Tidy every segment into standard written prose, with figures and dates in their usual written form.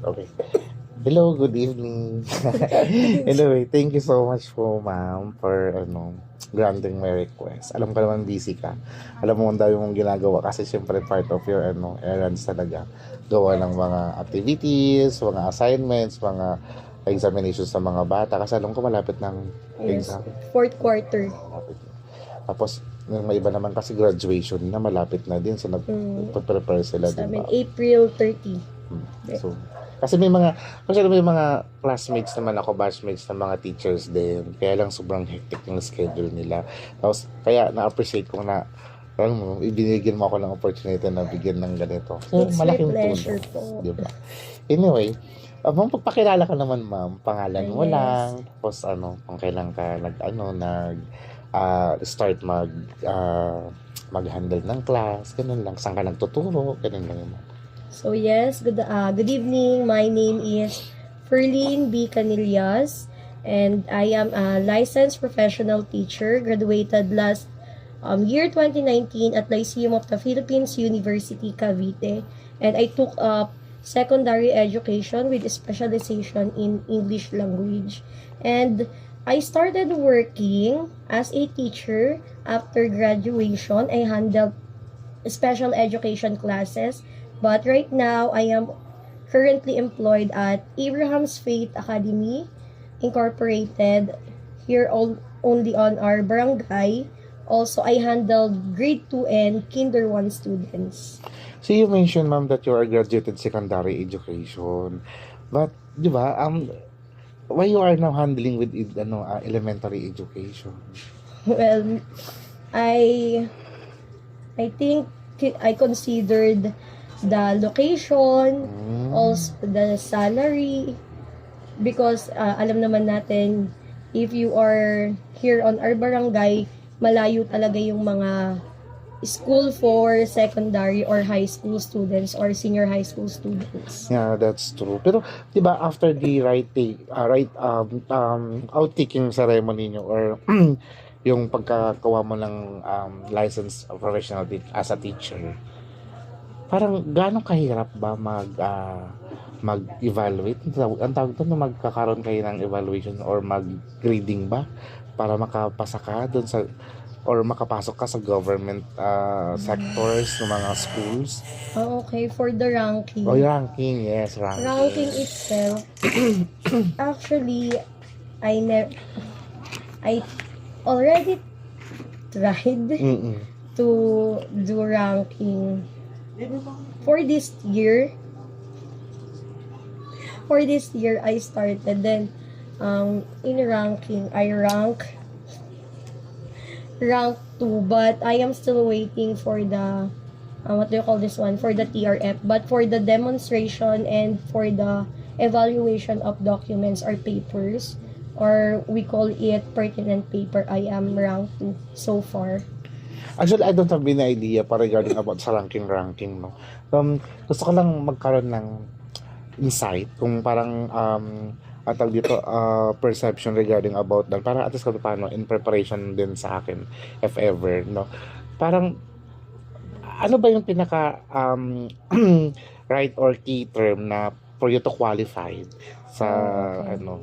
Okay. Hello, good evening. Anyway, thank you so much po, ma'am, for granting my request. Alam ko naman busy ka. Alam mo, ang dami mong ginagawa kasi syempre part of your errands talaga. Gawa ng mga activities, mga assignments, mga examinations sa mga bata. Kasi alam ko malapit ng Yes, exam. fourth quarter. Malapit na. Tapos, may iba naman kasi graduation na malapit na din. So, nag-prepare sila, Sa di amin, ba? April 30. So, kasi may mga classmates naman ako, batchmates ng mga teachers din. Kaya lang sobrang hectic yung schedule nila. Tapos, kaya na-appreciate ko na, alam mo, ibinigyan mo ako ng opportunity na bigyan ng ganito. So, It's my malaking pleasure tulong. po. Diba? Anyway, ma'am, pagpakilala ka naman, ma'am. Pangalan mo Yes. lang. Tapos, kung kailan ka start mag-handle ng class. Ganun lang. Saan ka nagtuturo. Ganun lang yun. So yes, good evening. My name is Ferlin B. Canillas, and I am a licensed professional teacher, graduated last year 2019 at Lyceum of the Philippines University, Cavite. And I took up secondary education with specialization in English language. And I started working as a teacher after graduation. I handled special education classes. But right now, I am currently employed at Abraham's Faith Academy Incorporated here only on our barangay. Also, I handled grade 2 and kinder 1 students. So you mentioned, ma'am, that you are graduated secondary education. But, di ba, why you are now handling with elementary education? Well, I think I considered the location, also the salary, because alam naman natin, if you are here on our barangay, malayo talaga yung mga school for secondary or high school students or senior high school students. Yeah, that's true. Pero, di ba, after the out-taking ceremony nyo or yung pagkakawa mo ng licensed professional as a teacher, parang gano'ng kahirap ba mag-evaluate? Ang tawag doon na magkakaroon kayo ng evaluation or mag-grading ba para makapasa ka doon sa or makapasok ka sa government sectors ng mga schools? Okay, for the ranking. Oh, ranking, yes, ranking. Ranking itself, actually, I already tried to do ranking for this year. For this year, I started. Then, in ranking, I rank 2, but I am still waiting for the what do you call this one, for the TRF. But for the demonstration and for the evaluation of documents or papers, or we call it pertinent paper, I am rank 2 so far. Actually, I don't have any idea pa regarding about sa ranking, no. Gusto ko lang magkaroon ng insight kung parang atag dito perception regarding about that, para at least kung paano in preparation din sa akin if ever, no. Parang ano ba yung pinaka right or key term na for you to qualify sa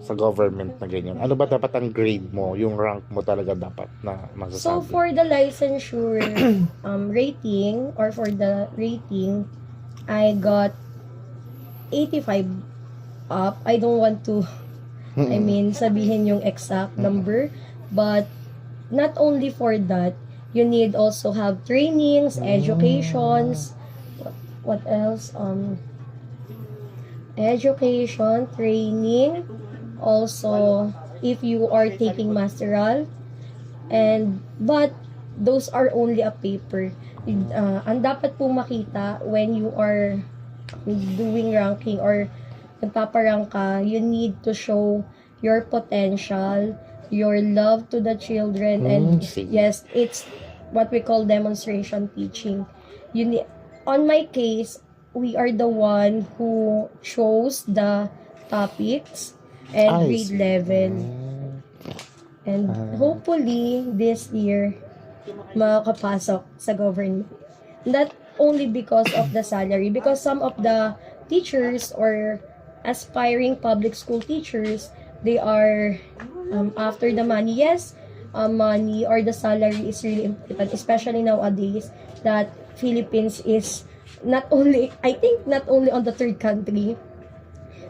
sa government na ganyan? Ano ba dapat ang grade mo, yung rank mo talaga dapat na masasabi? So for the licensure rating, or for the rating, I got 85 up. I don't want to sabihin yung exact number, but not only for that, you need also have trainings, educations, what else? Education, training, also if you are taking masteral, but those are only a paper. Ang dapat po makita when you are doing ranking or nagpaparank ka, you need to show your potential, your love to the children, and yes, it's what we call demonstration teaching. On my case, we are the one who chose the topics and grade level. And hopefully, this year, makakapasok sa government. Not only because of the salary, because some of the teachers or aspiring public school teachers, they are after the money. Yes, money or the salary is really important, especially nowadays that Philippines is not only, I think, not only on the third country,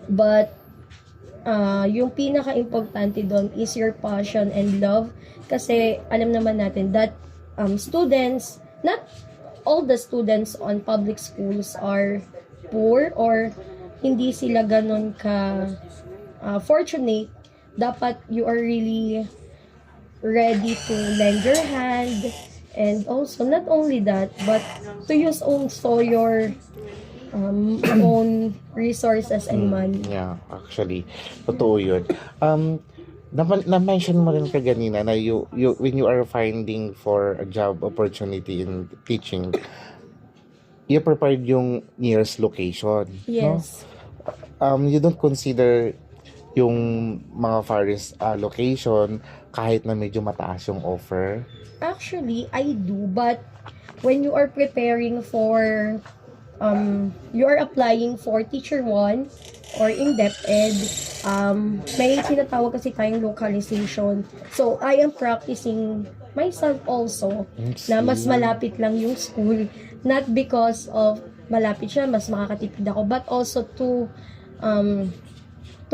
but yung pinaka-importante doon is your passion and love. Kasi alam naman natin that students, not all the students on public schools are poor or hindi sila ganun ka fortunate. Dapat you are really ready to lend your hand, and also not only that, but to use also your own resources and money. Yeah, actually, totoo yun. Na-mention mo rin kaganina na when you are finding for a job opportunity in teaching, you prepared yung nearest location. Yes. No? You don't consider yung mga farthest location kahit na medyo mataas yung offer. Actually, I do, but when you are preparing for you are applying for teacher 1 or in-depth ed, may tinatawag kasi tayong localization. So, I am practicing myself also na mas malapit lang yung school. Not because of malapit siya, mas makakatipid ako, but also to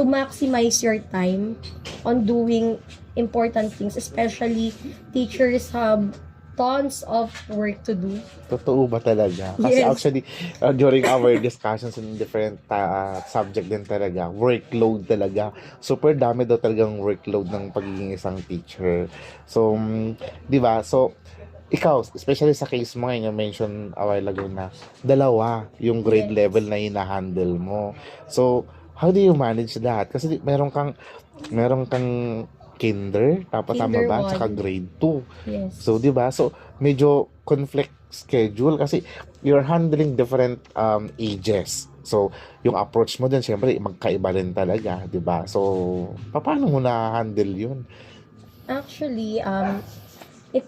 maximize your time on doing important things. Especially, teachers have tons of work to do. Totoo ba talaga? Kasi Yes. actually, during our discussions in different subject din talaga, workload talaga. Super dami daw talagang workload ng pagiging isang teacher. So, di ba? So, ikaw, especially sa case mo ngayon, mention a while ago na dalawa yung grade Yes. level na hina-handle mo. So, how do you manage that? Kasi meron kang kinder, tapos tama Kinder ba? one. Tsaka grade 2. Yes. So, di ba? So, medyo conflict schedule kasi you're handling different ages. So, yung approach mo din, syempre, magkaiba rin talaga, di ba? So, paano mo na-handle yun? Actually, it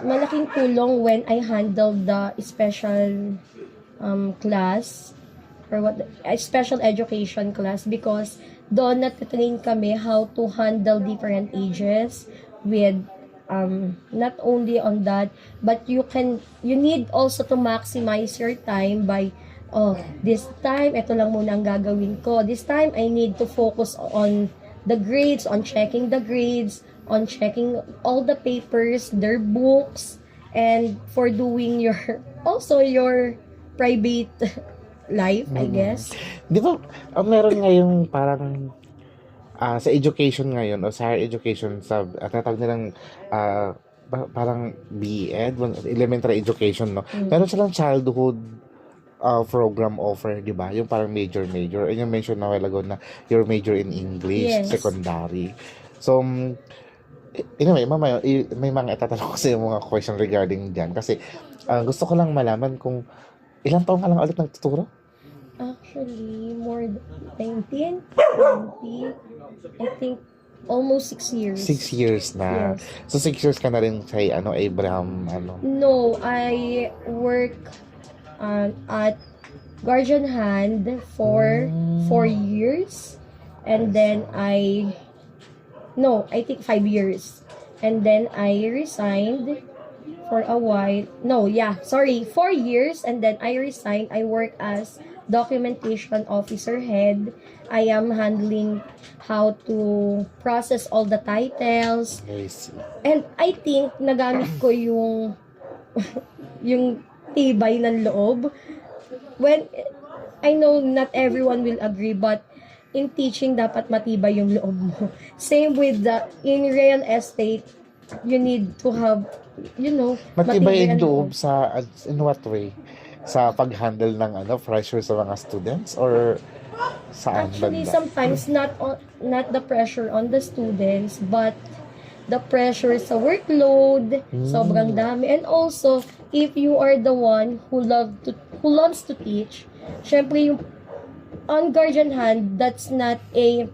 malaking tulong when I handled the special class or special education class, because doon natitrain kami how to handle different ages with not only on that, but you need also to maximize your time by this time ito lang muna ang gagawin ko, this time I need to focus on the grades, on checking the grades, on checking all the papers, their books, and for doing your private life, I guess. Di ba, meron ngayong parang sa education ngayon o sa higher education, tatawag nilang parang BEd, elementary education, no? Meron silang childhood program offer, di ba? Yung parang major. And yung mention na while ago na your major in English, Yes. secondary. So, anyway, mamaya, may mga itatanong ko sa mga question regarding dyan. Kasi gusto ko lang malaman kung ilang taon ka lang ulit nagtuturo? Actually, more than 19, 20, I think almost 6 years. 6 years na. Yes. So, 6 years ka na rin kay Abraham, No, I work at Guardian Hand for 4 years. And then I think 5 years. And then I resigned for a while. 4 years. And then I resigned. I work as documentation officer head. I am handling how to process all the titles. I see. And I think nagamit ko yung yung tibay ng loob. When I know not everyone will agree, but in teaching dapat matibay yung loob mo. Same with in real estate, you need to have, Matibay yung ang loob sa, in what way? Sa pag-handle ng pressure sa mga students or saan Actually, banda? sometimes not the pressure on the students, but the pressure sa workload, sobrang dami. And also, if you are the one who loves to teach, syempre yung on Guardian Hand, that's not a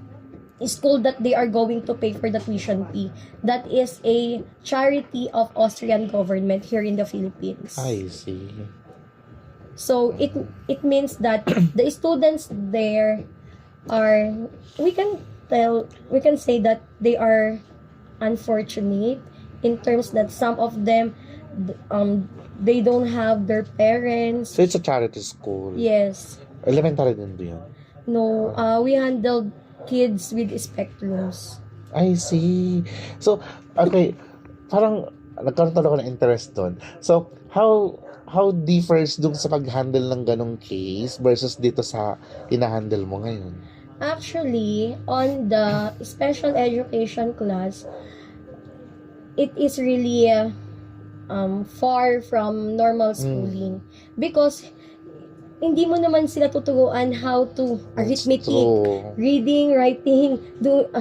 school that they are going to pay for the tuition fee. That is a charity of Austrian government here in the Philippines. I see. So it means that the students there are, we can say that they are unfortunate in terms that some of them, they don't have their parents. So it's a charity school. Yes. Elementary din ba yun? No, we handled kids with spectrums. I see. So, okay, parang nagkaroon talaga ng interest doon. So, how differs dun sa pag-handle ng ganong case versus dito sa ina-handle mo ngayon? Actually, on the special education class, it is really far from normal schooling because hindi mo naman sila tuturuan how to arithmetic, True. reading, writing,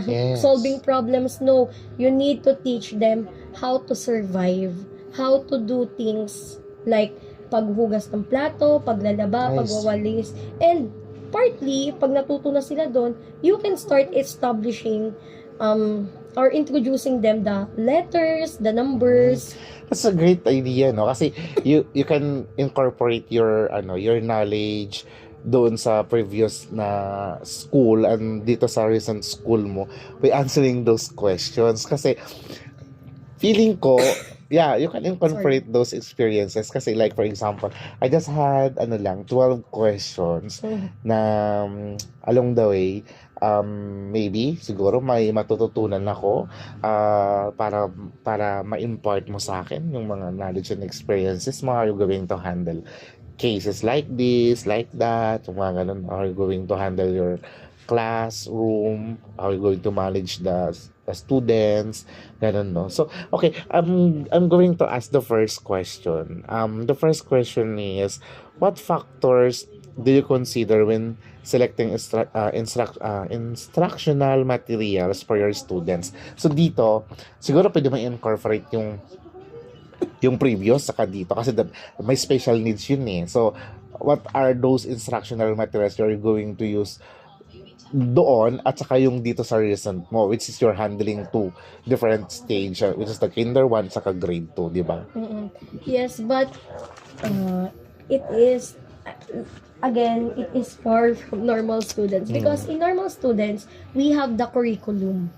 Yes. solving problems. No, you need to teach them how to survive, how to do things like paghugas ng plato, paglalaba, Nice. pagwawalis. And partly, pag natuto na sila doon, you can start establishing or introducing them the letters, the numbers. That's a great idea, no? Kasi you can incorporate your knowledge doon sa previous na school and dito sa recent school mo by answering those questions. Kasi feeling ko, yeah, you can incorporate those experiences. Kasi like for example, I just had 12 questions na along the way, maybe siguro may matututunan ako para ma-impart mo sa akin yung mga knowledge and experiences mo. How you going to handle cases like this, like that, yung mga ganun. How you going to handle your classroom, how you going to manage the students, ganun, no? So, okay, I'm going to ask the first question. The first question is, what factors do you consider when selecting instructional materials for your students? So, dito, siguro pwede mo i-incorporate yung previous saka dito kasi may special needs yun eh. So, what are those instructional materials you're going to use doon at saka yung dito sa recent mo, which is you're handling two different stage, which is the kinder 1 saka grade 2, di ba? Yes, but it is again, it is far from normal students because in normal students we have the curriculum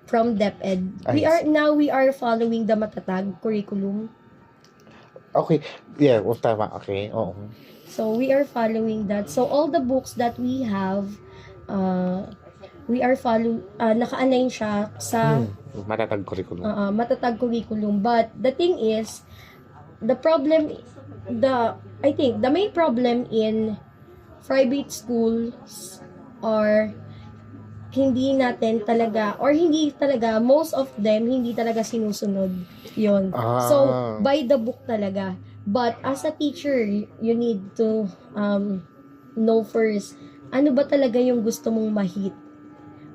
from DepEd. We are following the Matatag curriculum. Okay, yeah, tama, okay, oo. So we are following that. So all the books that we have, we are naka-align siya sa Matatag curriculum. Matatag curriculum. But the thing is, I think the main problem in private schools are hindi talaga, most of them, hindi talaga sinusunod yon. So, by the book talaga. But as a teacher, you need to know first, ano ba talaga yung gusto mong ma-hit?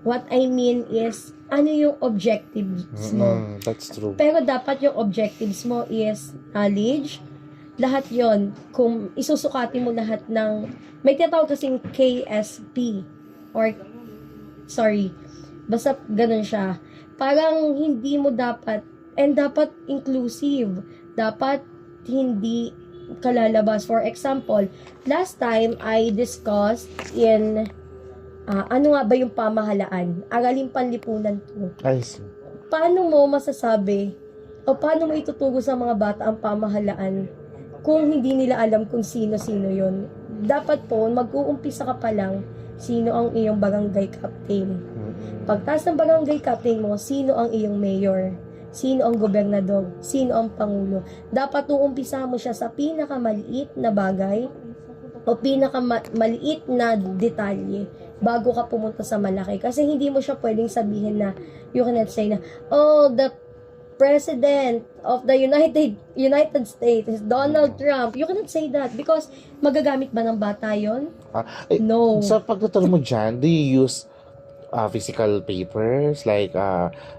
What I mean is, ano yung objectives mo? That's true. Pero dapat yung objectives mo is knowledge. Lahat yon, kung isusukati mo lahat ng, may tinatawag kasing KSP, or, basta ganun siya. Parang hindi mo dapat, and dapat inclusive. Dapat hindi kalalabas. For example, last time I discussed in ano nga ba yung pamahalaan? Aralin panlipunan to. I see. Paano mo masasabi o paano mo ituturo sa mga bata ang pamahalaan kung hindi nila alam kung sino-sino yon? Dapat po, mag-uumpisa ka pa lang, sino ang iyong barangay captain. Pagtas ng barangay captain mo, sino ang iyong mayor? Sino ang gobernador? Sino ang pangulo? Dapat uumpisa mo siya sa pinakamaliit na bagay o pinakamaliit na detalye bago ka pumunta sa malaki. Kasi hindi mo siya pwedeng sabihin na, you cannot say na, oh, the President of the United States is Donald Trump. You cannot say that because magagamit ba ng bata yun? No. Sa pagtuturo mo dyan, do you use physical papers like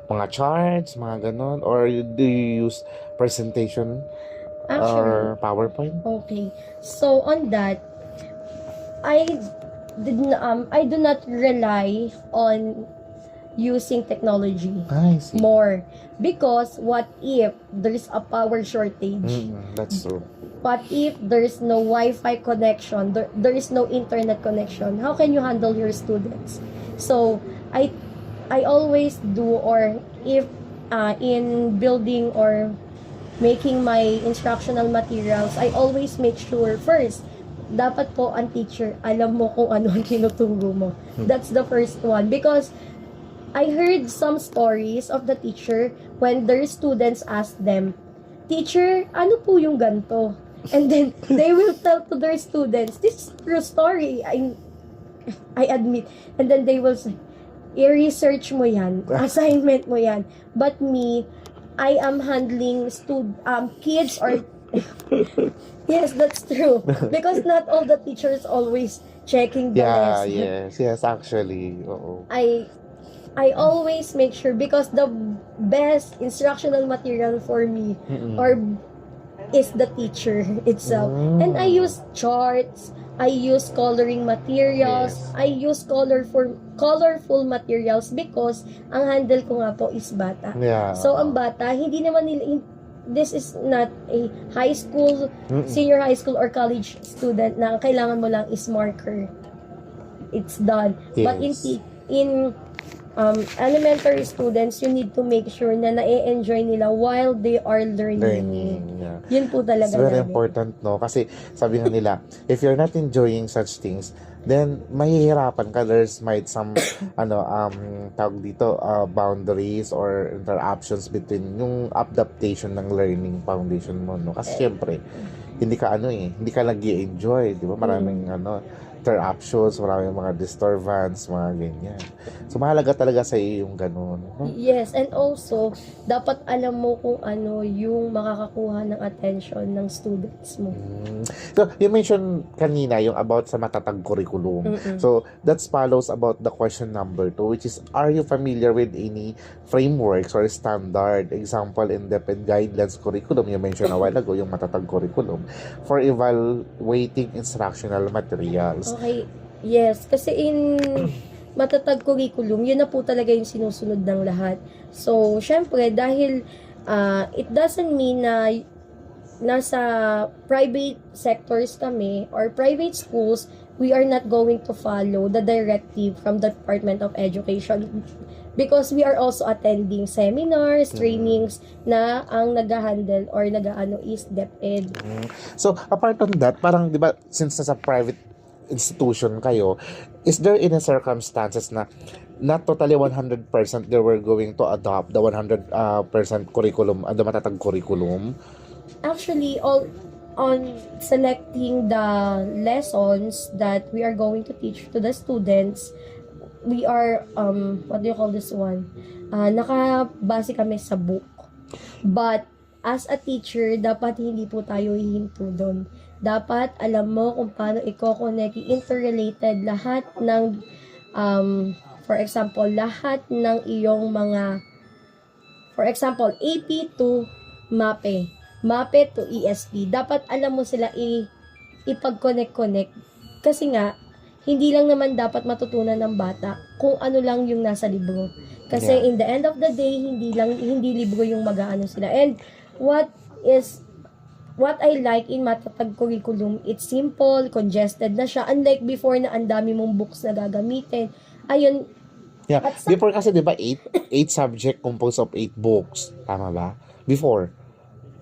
mga charts, mga ganon, or do you use presentation or PowerPoint? Okay. So on that, I do not rely on using technology I see. more because what if there's a power shortage? That's true. what if there's no Wi-Fi connection, there is no internet connection? How can you handle your students? So, I always do, or if in building or making my instructional materials, I always make sure first, dapat po ang teacher, alam mo kung ano ang tinuturo mo. That's the first one. Because I heard some stories of the teacher when their students ask them, "Teacher, ano po yung ganto?" And then they will tell to their students, "This is true story. I admit." And then they will say, "I-research mo yan. Assignment mo yan." But me, I am handling kids or yes, that's true. Because not all the teachers always checking the Yeah, lesson. yes, actually. Oo. I always make sure, because the best instructional material for me Mm-mm. or is the teacher itself. And I use charts, I use coloring materials, Yes. I use colorful materials because ang handle ko nga po is bata. Yeah. So ang bata, hindi naman nila, this is not a high school, senior high school or college student na kailangan mo lang is marker. It's done. But Yes. in elementary students, you need to make sure na na-enjoy nila while they are learning. Yeah. Yun po talaga It's very namin. important, no? Kasi sabi nga nila, if you're not enjoying such things, then mahihirapan ka. There's might some tawag dito, boundaries or interactions between yung adaptation ng learning foundation mo, no? Kasi syempre, hindi ka nag-i-enjoy, di ba? Maraming interruptions, maraming mga disturbance, mga ganyan. So mahalaga talaga sa iyo yung ganun, no? Yes, and also, dapat alam mo kung ano yung makakakuha ng attention ng students mo. So, you mentioned kanina yung about sa matatag curriculum. So, that follows about the question number 2, which is, are you familiar with any frameworks or standard, example, in-depth and guidelines curriculum? You mentioned a while ago yung matatag curriculum for evaluating instructional materials. Okay, yes, kasi in matatag curriculum, yun na po talaga yung sinusunod ng lahat. So, syempre, dahil it doesn't mean na nasa private sectors kami or private schools, we are not going to follow the directive from the Department of Education because we are also attending seminars, trainings na ang nag-handle or nag-ano is DepEd. So, apart on that, parang, di ba, since nasa private institution kayo, is there any circumstances na not totally 100% they were going to adopt the 100% curriculum, the matatag curriculum? Actually, all on selecting the lessons that we are going to teach to the students, we are what do you call this one? Nakabase kami sa book. But as a teacher, dapat hindi po tayo hihinto doon. Dapat alam mo kung paano i-connect, interrelated lahat ng for example, lahat ng iyong mga, for example, AP to MAPE, MAPE to ESP. Dapat alam mo sila ipag-connect. Kasi nga, hindi lang naman dapat matutunan ng bata kung ano lang yung nasa libro. Kasi in the end of the day, hindi libro yung mag-aano sila. And what I like in matatag curriculum, it's simple, congested na siya. Unlike before na ang dami mong books na gagamitin. Ayun. Yeah. Before kasi, di ba, 8 subject composed of 8 books. Tama ba? Before.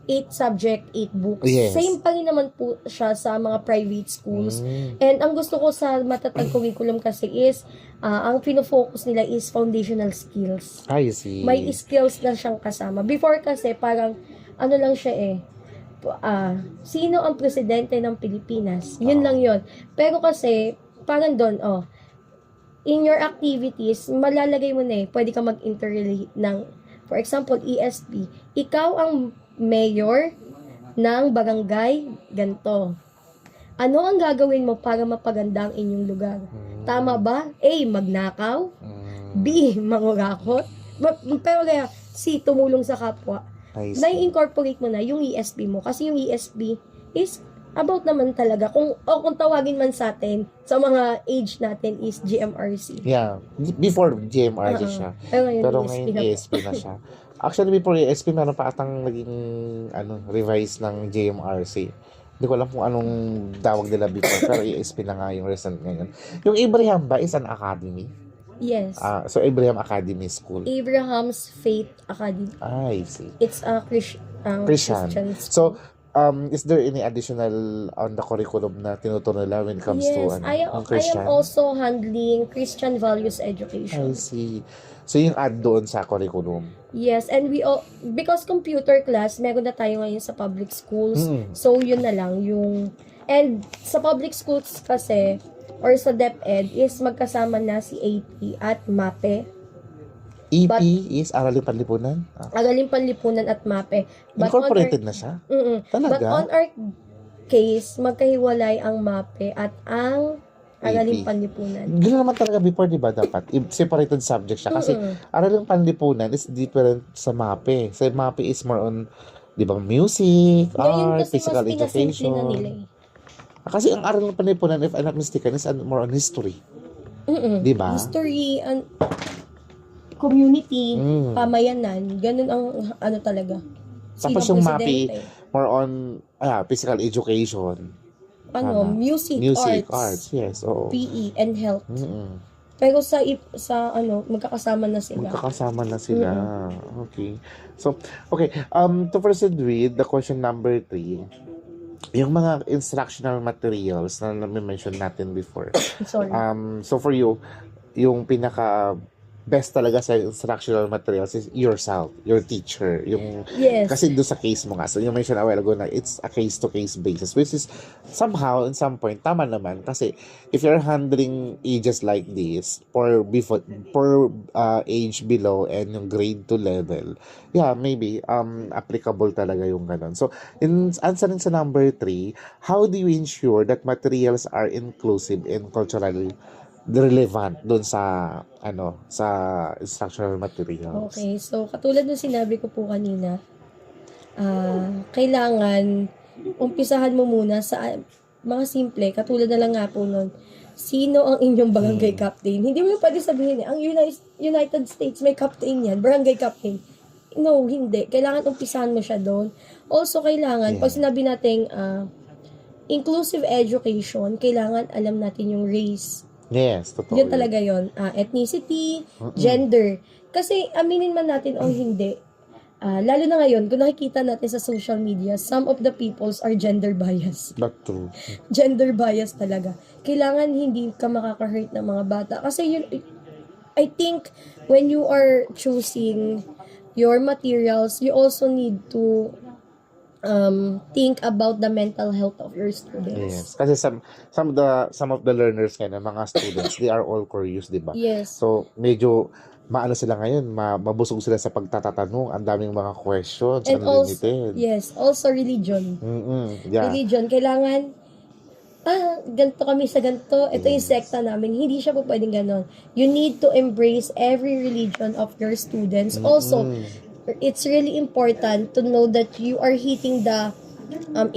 8 subject, 8 books. Yes. Same pa rin naman po siya sa mga private schools. And ang gusto ko sa matatag curriculum kasi is, ang pinofocus nila is foundational skills. I see. May skills na siyang kasama. Before kasi, parang, ano lang siya sino ang presidente ng Pilipinas? Yun lang yun. Pero kasi, parang doon, in your activities, malalagay mo na pwede ka mag-interrelate ng, for example, ESP. Ikaw ang mayor ng barangay ganto. Ano ang gagawin mo para mapaganda ang inyong lugar? Tama ba? A. Magnakaw. B. Mangurakot. Pero kaya, C. Tumulong sa kapwa. Na-incorporate mo na yung ESP mo. Kasi yung ESP is about naman talaga. Kung tawagin man sa atin, sa mga age natin is GMRC. Yeah. Before GMRC siya. Pero ngayon ESP na siya. Actually, before ESP, meron pa atang naging revise ng GMRC. Hindi ko alam kung anong tawag nila before, pero ESP na nga yung recent ngayon. Yung Abraham ba is an academy? Yes. So Abraham Academy School. Abraham's Faith Academy. I see. It's a Christian. Christian school. So, is there any additional on the curriculum na tinuturo nila when it comes to Yes, I yung am also handling Christian values education. I see. So, yung add doon sa curriculum. Yes, and we all, because computer class, meron na tayo ngayon sa public schools. Mm. So, yun na lang yung, and sa public schools kasi, or sa DepEd, is magkasama na si AP at MAPE. EP But- is Aralin Panlipunan? Aralin Panlipunan at MAPE. Incorporated na siya? But Talaga? on our case, magkahiwalay ang MAPE at ang Aralin AP. Panlipunan. Gano'n naman talaga before, di ba, dapat? Separated subject siya. Kasi Aralin Panlipunan is different sa MAPE. Sa MAPE is more on, di ba, music, Ngayon art, kasi physical mas pinasimple education. na nila eh. Kasi ang Aralin Panlipunan, if I'm not mistaken, is more on history. Di ba? History and community, Mm. pamayanan, ganun ang ano talaga. Tapos Sino yung presidente? MAPE, more on physical education. Ano, Tama. music, Arts, yes, oo. PE, and health. Mm-mm. Pero sa ano, magkakasama na sila. Magkakasama na sila. Okay. So, okay. To proceed with the question number 3, yung mga instructional materials na na-mention natin before. Sorry. So for you, yung pinaka best talaga sa instructional materials is yourself, your teacher, yung Yes. kasi doon sa case mo nga. So you mentioned a while ago na it's a case-to-case basis, which is somehow in some point tama naman kasi if you're handling ages like this for before for age below and yung grade 2 level, yeah, maybe applicable talaga yung ganun. So in answering sa number 3, how do you ensure that materials are inclusive and culturally relevant doon sa sa instructional materials? Okay, so katulad ng sinabi ko po kanina, kailangan umpisahan mo muna sa mga simple, katulad na lang nga po nun, sino ang inyong barangay captain? Hindi mo pwede sabihin, ang United States may captain yan, barangay captain. No, hindi. Kailangan umpisahan mo siya doon. Also, kailangan, pag sinabi natin inclusive education, kailangan alam natin yung race. Yes, totoo. Yun talaga yun. Ethnicity, gender. Kasi aminin man natin o hindi, lalo na ngayon, kung nakikita natin sa social media, some of the peoples are gender bias. Not true. Gender bias talaga. Kailangan hindi ka makaka-hurt ng mga bata. Kasi yun, I think, when you are choosing your materials, you also need to think about the mental health of your students. Yes. Kasi some of the learners kaya mga students, they are all curious, di ba? Yes. So, medyo maano sila ngayon, mabusog sila sa pagtatatanong, ang daming mga questions, And also, unlimited. yes, also religion. Yeah. Religion, kailangan, ganito kami sa ganito, ito yung sekta namin. Hindi siya po pwedeng ganon. You need to embrace every religion of your students. Also, it's really important to know that you are hitting the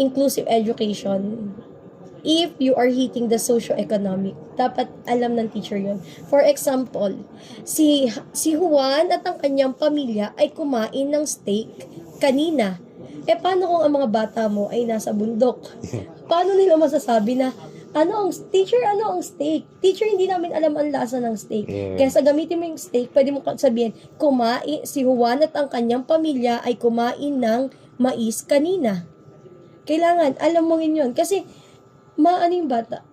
inclusive education. If you are hitting the socio-economic, dapat alam ng teacher yun. For example, si Juan at ang kanyang pamilya ay kumain ng steak kanina. Paano kung ang mga bata mo ay nasa bundok? Paano nila masasabi na, ano ang steak? Teacher, hindi namin alam ang lasa ng steak. Yeah. Kaya sa gamitin mo yung steak, pwede mo sabihin, si Juan at ang kanyang pamilya ay kumain ng mais kanina. Kailangan, alam mo yun. Kasi, ano yung bata?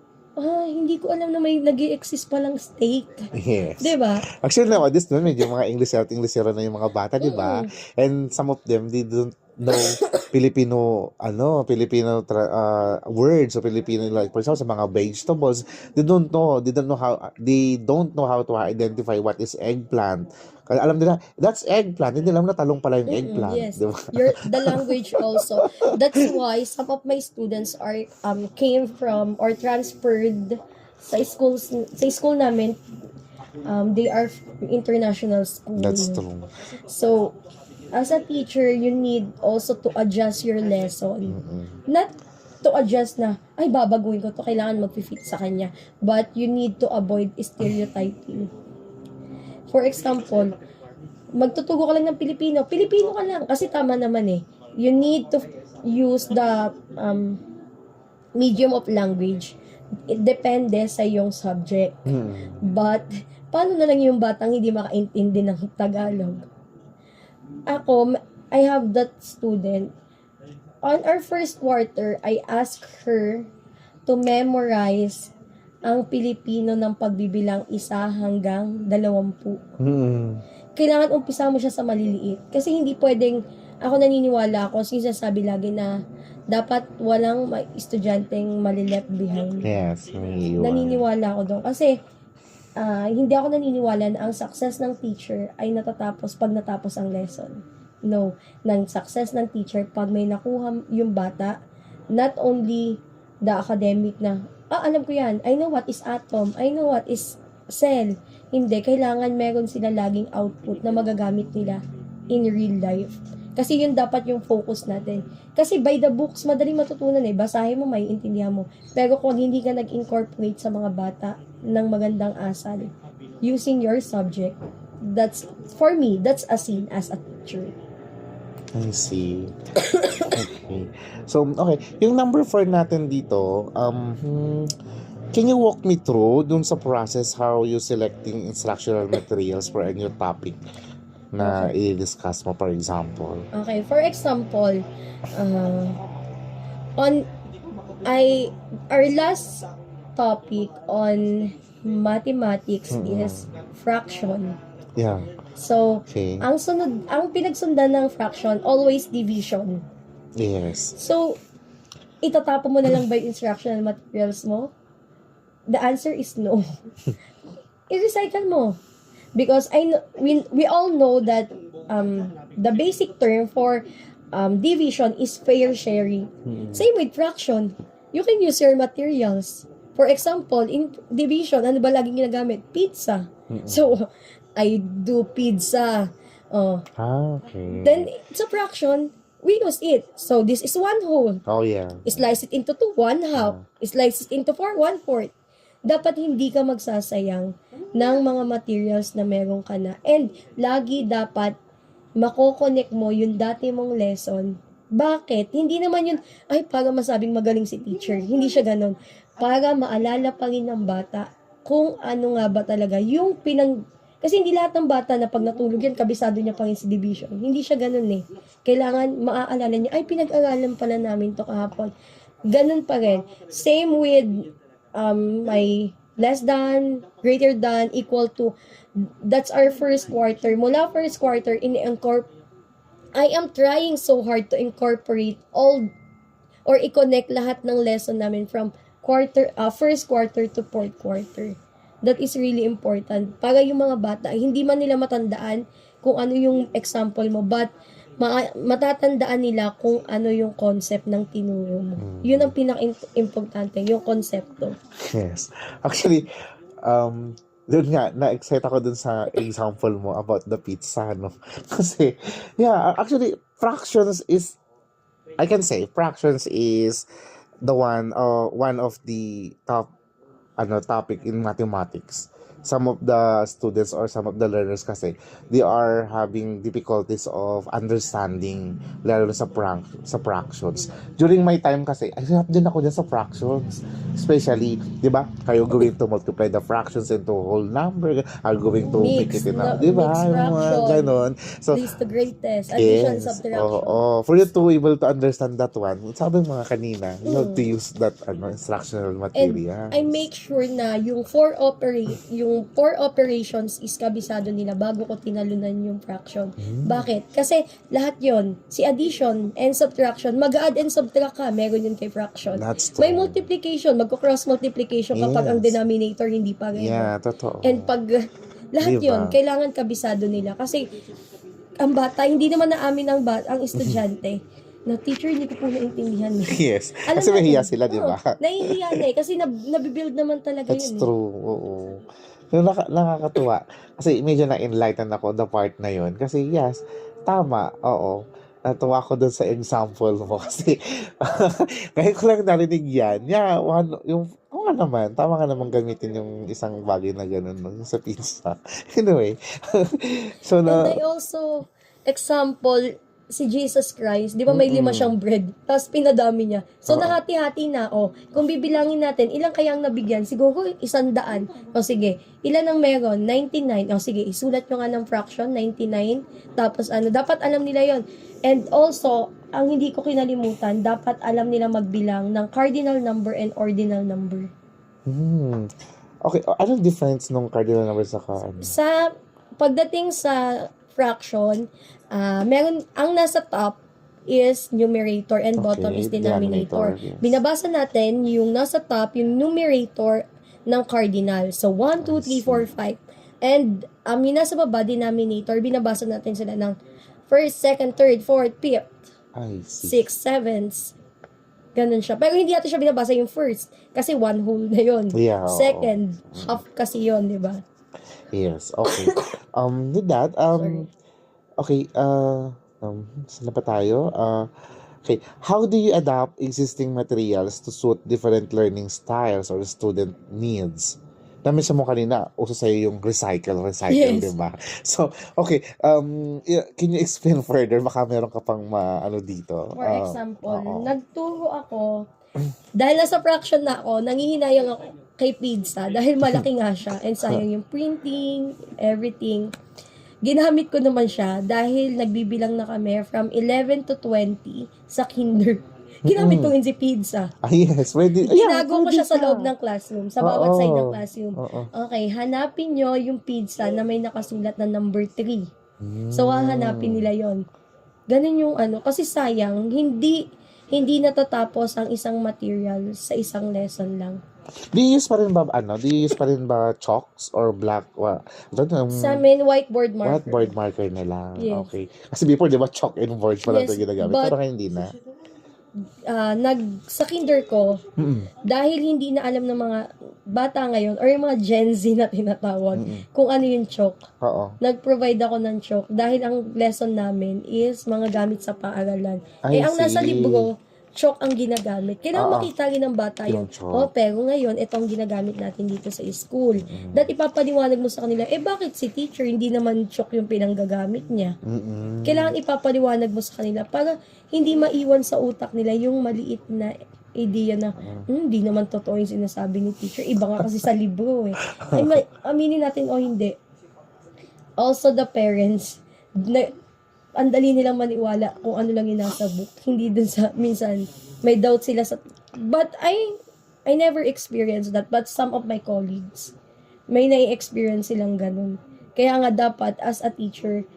Hindi ko alam na may nag-i-exist palang steak. Yes. Diba? Actually, nowadays, medyo mga English na yung mga bata, di ba? And some of them, they don't know Filipino words o Filipino, like for example sa mga vegetables, they don't know how to identify what is eggplant. Kasi alam nila that's eggplant, hindi alam na talong pala yung eggplant. Yes. Diba? The language also. That's why some of my students are came from or transferred sa school namin. They are international school. That's true. So, as a teacher, you need also to adjust your lesson. Not to adjust na, ay, babaguhin ko to, kailangan mag-fit sa kanya. But you need to avoid stereotyping. For example, magtutugo ka lang ng Pilipino. Pilipino ka lang, kasi tama naman eh. You need to use the medium of language. It depende sa yung subject. But, paano na lang yung batang hindi makaintindi ng Tagalog? Ako, I have that student. On our first quarter, I asked her to memorize ang Pilipino ng pagbibilang 1 hanggang 20. Kailangan umpisa mo siya sa maliliit. Kasi hindi pwedeng, ako naniniwala ako, sinasabi lagi na dapat walang estudyanteng mali-left behind. Yes, may iwan. Naniniwala ako doon. Kasi, hindi ako naniniwala na ang success ng teacher ay natatapos pag natapos ang lesson. No. Ng success ng teacher, pag may nakuha yung bata, not only the academic na, alam ko yan, I know what is atom, I know what is cell. Hindi, kailangan meron sila laging output na magagamit nila in real life. Kasi yun dapat yung focus natin. Kasi by the books, madaling matutunan eh. Basahin mo, may intindihan mo. Pero kung hindi ka nag-incorporate sa mga bata ng magandang asal, using your subject, that's, for me, that's a sin as a teacher. I see. Okay. So, okay. Yung number 4 natin dito, can you walk me through dun sa process how you selecting instructional materials for a new topic na i-discuss mo, for example? Okay, for example, our last topic on mathematics is fraction. Yeah. So, Okay. ang pinagsundan ng fraction, always division. Yes. So, itatapon mo na lang ba yung instructional materials mo? The answer is no. I-recycle mo. Because we all know that the basic term for division is fair sharing. Same with fraction. You can use your materials. For example, in division, ano ba laging ginagamit? Pizza. So, I do pizza. Okay. Then, sa fraction, we use it. So, this is 1 whole. Oh, yeah. Slice it into 2, 1/2. Slice it into 4, 1/4. Dapat hindi ka magsasayang ng mga materials na meron ka na. And, lagi dapat mako-connect mo yung dati mong lesson. Bakit? Hindi naman yun, ay, para masabing magaling si teacher. Hindi siya ganun. Para maalala pa rin ng bata kung ano nga ba talaga yung kasi hindi lahat ng bata na pag natulog yan, kabisado niya pa rin si division. Hindi siya ganun eh. Kailangan maaalala niya, ay, pinag-aralan pala namin to kahapon. Ganun pa rin. Same with my less than, greater than, equal to. That's our first quarter. Mula first quarter, I am trying so hard to incorporate all or i-connect lahat ng lesson namin from first quarter to fourth quarter. That is really important. Para yung mga bata, hindi man nila matandaan kung ano yung example mo, but matatandaan nila kung ano yung concept ng tinuro mo. Yun ang pinaka-importante, yung konsepto. Yes. Actually, doon nga, na-excite ako dun sa example mo about the pizza, no? Kasi, yeah, actually, fractions is the one of the top topic in mathematics. Some of the students or some of the learners kasi, they are having difficulties of understanding, lalo sa fractions. During my time kasi, ay, hirap din ako dyan sa fractions. Especially, di ba, kayo going to multiply the fractions into whole number, are going to make it in a, di ba, yung mga ganon. So, least to greatest, addition, yes, subtraction. for you to able to understand that one, sabi mga kanina, you have to use that instructional material. And I make sure na yung four operations is kabisado nila bago ko tinalunan yung fraction. Bakit? Kasi lahat yon, si addition and subtraction, mag-add and subtract ka, meron yun kay fraction. That's true. May multiplication, magko-cross multiplication kapag ang denominator hindi pareho. Yeah, totoo. And pag lahat Diba? yon, kailangan kabisado nila. Kasi ang bata, hindi naman naamin ang estudyante na teacher, hindi ko po naintindihan. Yes. Alam Kasi natin, mahiya sila, di ba? Nahihiya na eh. Kasi nabibuild naman talaga That's yun. true. Oo. Yung nakakatuwa. Kasi medyo na-enlighten ako the part na yun. Kasi yes, tama. Oo. Natuwa ko dun sa example mo. Kasi ngayon ko lang narinig yan. Yeah, tama nga naman gamitin yung isang bagay na gano'n, no? Yung sa pizza. Anyway. So, And I also, example, si Jesus Christ, di ba may 5 siyang bread, tapos pinadami niya. So, Oo. nahati-hati na, kung bibilangin natin, ilang kaya ang nabigyan? Siguro 100. O sige, ilan ang meron? 99. O sige, isulat nyo nga ng fraction, 99. Tapos dapat alam nila yon. And also, ang hindi ko kinalimutan, dapat alam nila magbilang ng cardinal number and ordinal number. Okay, anong difference nung cardinal number sa ano? Sa pagdating sa fraction, meron ang nasa top is numerator and bottom Okay, is denominator. denominator, yes. Binabasa natin yung nasa top, yung numerator ng cardinal. So, 1, 2, 3, 4, 5. And yung nasa baba, denominator, binabasa natin sila ng first, second, third, fourth, fifth, I see. sixth, seventh. Ganun siya. Pero hindi natin siya binabasa yung first. Kasi one whole na yun. Yeah, oo. Second, half kasi yun, di ba? Yes, okay. With that, Sorry. okay, saan na pa tayo? Okay, how do you adapt existing materials to suit different learning styles or student needs? Namin mo kanina, uso sa'yo yung recycle, Yes. di ba? So, okay, can you explain further? Baka meron ka pang dito. For example, oo. nagturo ako, dahil nasa fraction na ako, nangihinayang ako kay pizza dahil malaki nga siya and sayang yung printing, everything. Ginamit ko naman siya dahil nagbibilang na kami from 11 to 20 sa kinder. Ginamit ko yun si pizza. Yes, pwede. Ginago ko pwede siya sa ka. loob ng classroom, sa bawat Oo. side ng classroom. Oo. Okay, hanapin nyo yung pizza na may nakasulat na number 3. So, hahanapin nila yon. Ganun yung kasi sayang, hindi natatapos ang isang material sa isang lesson lang. Do you use pa rin ba chalks or black? Sa amin, whiteboard marker. Whiteboard marker na lang. Yes. Okay. Kasi before, di ba, chalk and boards pala Yes, ito ginagamit. but- Pero ngayon hindi na. Sa kinder ko, Mm-mm. dahil hindi na alam ng mga bata ngayon, or yung mga Gen Z na tinatawag, kung ano yung chalk. Oo. Nag-provide ako ng chalk dahil ang lesson namin is mga gamit sa paaralan. I Ang nasa see. libro, chalk ang ginagamit. Kailangan Oo. makita rin ng bata Yung yun. chalk. Pero ngayon, ito ang ginagamit natin dito sa school. Dahil ipapaliwanag mo sa kanila, bakit si teacher, hindi naman chalk yung pinanggagamit niya? Mm-mm. Kailangan ipapaliwanag mo sa kanila para hindi maiwan sa utak nila yung maliit na idea na, hindi naman totoo yung sinasabi ni teacher. Iba nga kasi sa libro eh. Aminin natin o hindi. Also the parents, ang dali nilang maniwala kung ano lang yung nasa book. Hindi dun sa, minsan, may doubt sila sa, but I never experienced that, but some of my colleagues, may nai-experience silang ganun. Kaya nga dapat, as a teacher,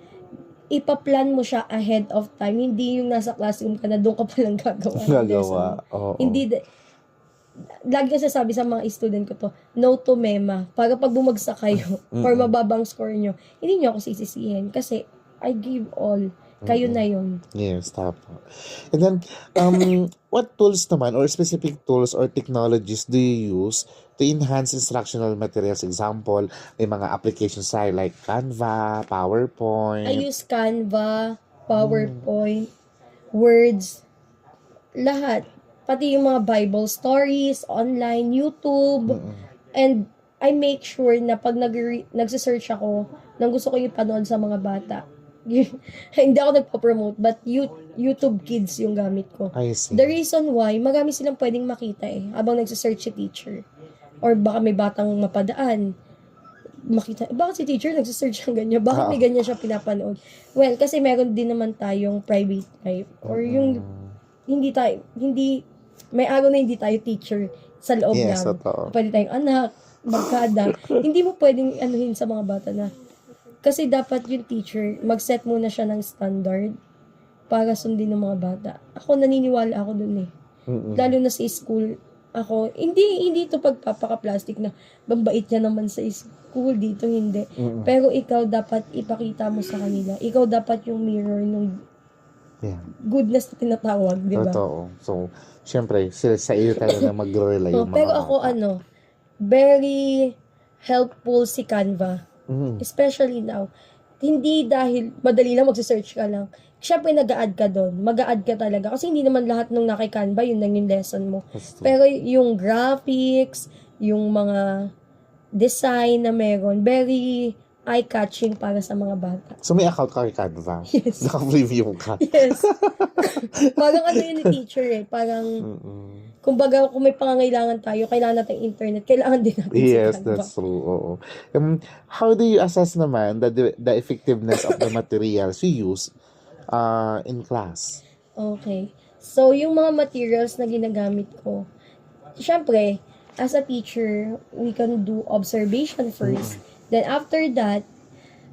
ipaplan mo siya ahead of time. Hindi yung nasa classroom ka na doon ka palang gagawa. ng lesson. Gagawa. Oo. Hindi, lagi ko sasabi sa mga student ko to, no to mema. Para pag bumagsak kayo, or mababang score nyo, hindi nyo ako sisisihin. Kasi, I give all. Kayo na yun. Yes, tama. And then, what tools naman or specific tools or technologies do you use to enhance instructional materials? Example, may mga applications tayo like Canva, PowerPoint. I use Canva, PowerPoint, Words, lahat. Pati yung mga Bible stories, online, YouTube, and I make sure na pag nagsisearch ako, nang gusto ko yung panood sa mga bata, hindi ako nagpo-promote, but YouTube Kids yung gamit ko. I see. The reason why, marami silang pwedeng makita habang nagsisearch si teacher. Or baka may batang mapadaan. Makita, bakit si teacher nagsisearch ng ganyan? Bakit may ganyan siya pinapanood? Well, kasi meron din naman tayong private life. Or yung, may araw na hindi tayo teacher sa loob Yes, ng. totoo. Pwede tayong anak, barkada. Hindi mo pwedeng anuhin sa mga bata na, kasi dapat yung teacher, mag-set muna siya ng standard para sundin ng mga bata. Ako, naniniwala ako dun eh. Lalo na sa school, ako, hindi ito pagpapaka-plastic na bambait niya naman sa school, dito hindi. Pero ikaw dapat ipakita mo sa kanila. Ikaw dapat yung mirror ng goodness na tinatawag, di ba? Totoo. So, syempre, sa iyo tayo na mag-rely yung mga Pero ako, bata. very helpful si Canva. Especially now. Hindi dahil madali lang magsisearch ka lang. Siyempre, nag-a-add ka doon. Mag-a-add ka talaga. Kasi hindi naman lahat nung naki-Canva, yun lang yung lesson mo. Pero yung graphics, yung mga design na meron, very eye-catching para sa mga bata. So, may account ka kay Canva? Yes. Naka-preview ka? Yes. Parang ano yun ni teacher eh. Parang, kumbaga, kung may pangangailangan tayo, kailangan natin internet, kailangan din natin Yes, si Canva. that's true. Oo. How do you assess naman the effectiveness of the materials you use in class? Okay. So, yung mga materials na ginagamit ko, syempre, as a teacher, we can do observation first. Then, after that,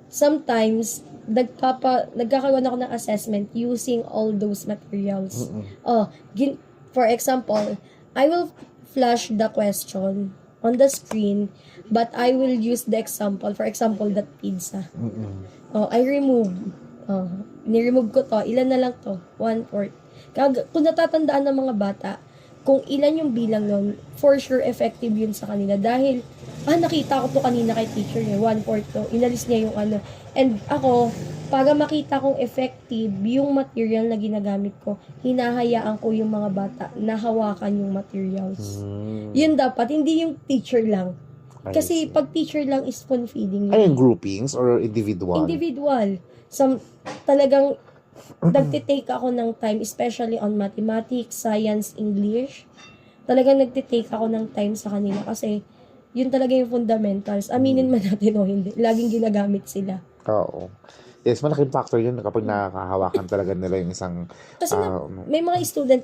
sometimes, nagkakaroon ako ng assessment using all those materials. For example, I will flash the question on the screen, but I will use the example. For example, that pizza. I remove. Ni-remove ko to. Ilan na lang to? 1/4. Kung natatandaan ng mga bata, kung ilan yung bilang nun, for sure effective yun sa kanila. Dahil, nakita ko to kanina kay teacher niya, 1/4 to. Inalis niya yung ano. And ako, para makita kong effective yung material na ginagamit ko, hinahayaan ko yung mga bata na hawakan yung materials. Yun dapat, hindi yung teacher lang. Kasi pag teacher lang is spoon feeding. Ay, groupings or individual? Individual. Talagang nagtitake ako ng time, especially on mathematics, science, English. Talagang nagtitake ako ng time sa kanila kasi yun talaga yung fundamentals. Aminin man natin o hindi. Laging ginagamit sila. Oo. Yes, malaking factor yun kapag nakakahawakan talaga nila yung isang... Kasi may mga student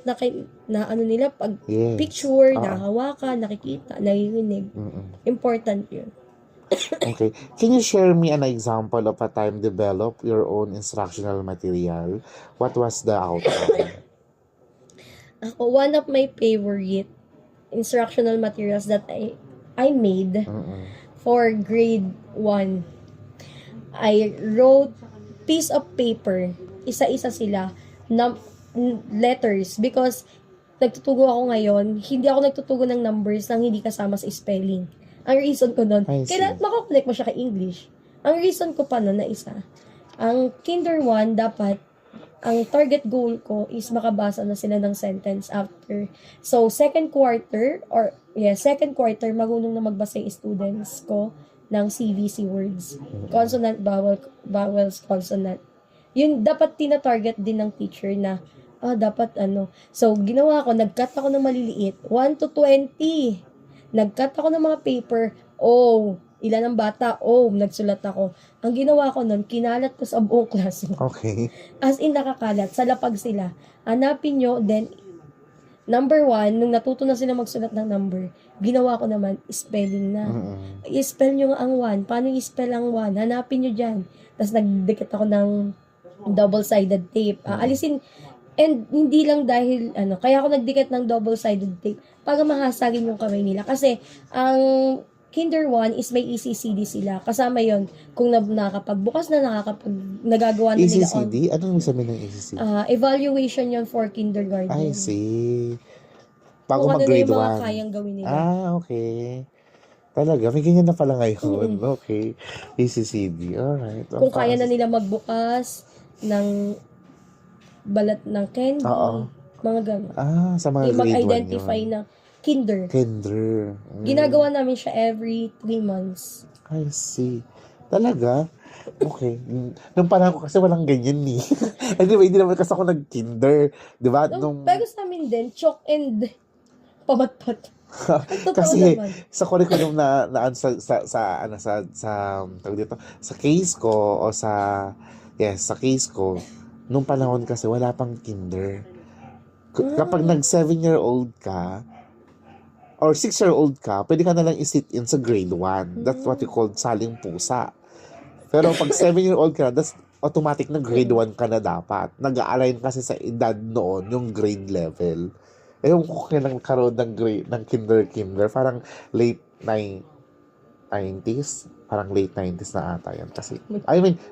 na ano nila, pag picture, nahawakan, nakikita, naririnig. Important yun. Okay. Can you share me an example of a time develop your own instructional material? What was the outcome? One of my favorite instructional materials that I made for grade 1. I wrote piece of paper, isa-isa sila, letters, because nagtutugo ako ngayon, hindi ako nagtutugo ng numbers nang hindi kasama sa spelling. Ang reason ko nun, kailangan makakonect mo siya kay English. Ang reason ko pa nun na isa, ang Kinder 1, dapat, ang target goal ko is makabasa na sila ng sentence after. So, second quarter, marunong na magbasa yung students ko ng CVC words. Consonant, vowels, consonant. Yun, dapat tina-target din ng teacher na, dapat ano. So, ginawa ko, nag-cut ako ng maliliit, 1 to 20. Nag-cut ako ng mga paper, ilan ang bata, nagsulat ako. Ang ginawa ko nun, kinalat ko sa buong classroom. Okay. As in, nakakalat, sa lapag sila. Hanapin nyo, then, number 1, nung natuto na sila magsulat ng number, ginawa ko naman, spelling na. I-spell nyo nga ang 1. Paano i-spell ang 1? Hanapin nyo dyan. Tapos, nagdikit ako ng double-sided tape. Alisin, and hindi lang dahil, kaya ako nagdikit ng double-sided tape, para mahasagin yung kamay nila. Kasi, ang Kinder 1 is may ECCD sila. Kasama yon kung nakakapagbukas na, nagagawa na nila on. ECCD? Anong sabihin ng ECCD? Evaluation yon for kindergarten. I see. Bago kung mag-grade 1. Kung ano na yung mga kayang gawin nila. Okay. Talaga, may ganyan na pala ngayon. Okay. ECCD. Alright. Kung kaya na nila magbukas ng balat ng candy. Mga gano'n. Sa mga grade 1 mag-identify ng Kinder. Ginagawa namin siya every 3 months. I see. Talaga? Okay. Nung panahon ko kasi walang ganyan ni. Anyway, hindi naman kasi ako nag-kinder. Diba? Pero sa amin din, chalk and pamatpat. Kasi naman. sa curriculum na tawag dito, sa case ko o sa case ko, nung panahon kasi wala pang kinder. Kapag nag 7-year-old ka, or 6-year-old ka, pwede ka na lang i-sit in sa grade 1. That's what you call saling pusa. Pero pag 7-year-old ka, that's automatic na grade 1 ka na dapat. Nag-a-align kasi sa edad noon yung grade level. Ewan ko kailang karoon ng kinder. Parang late 90s. Parang late 90s na ata yan. Kasi,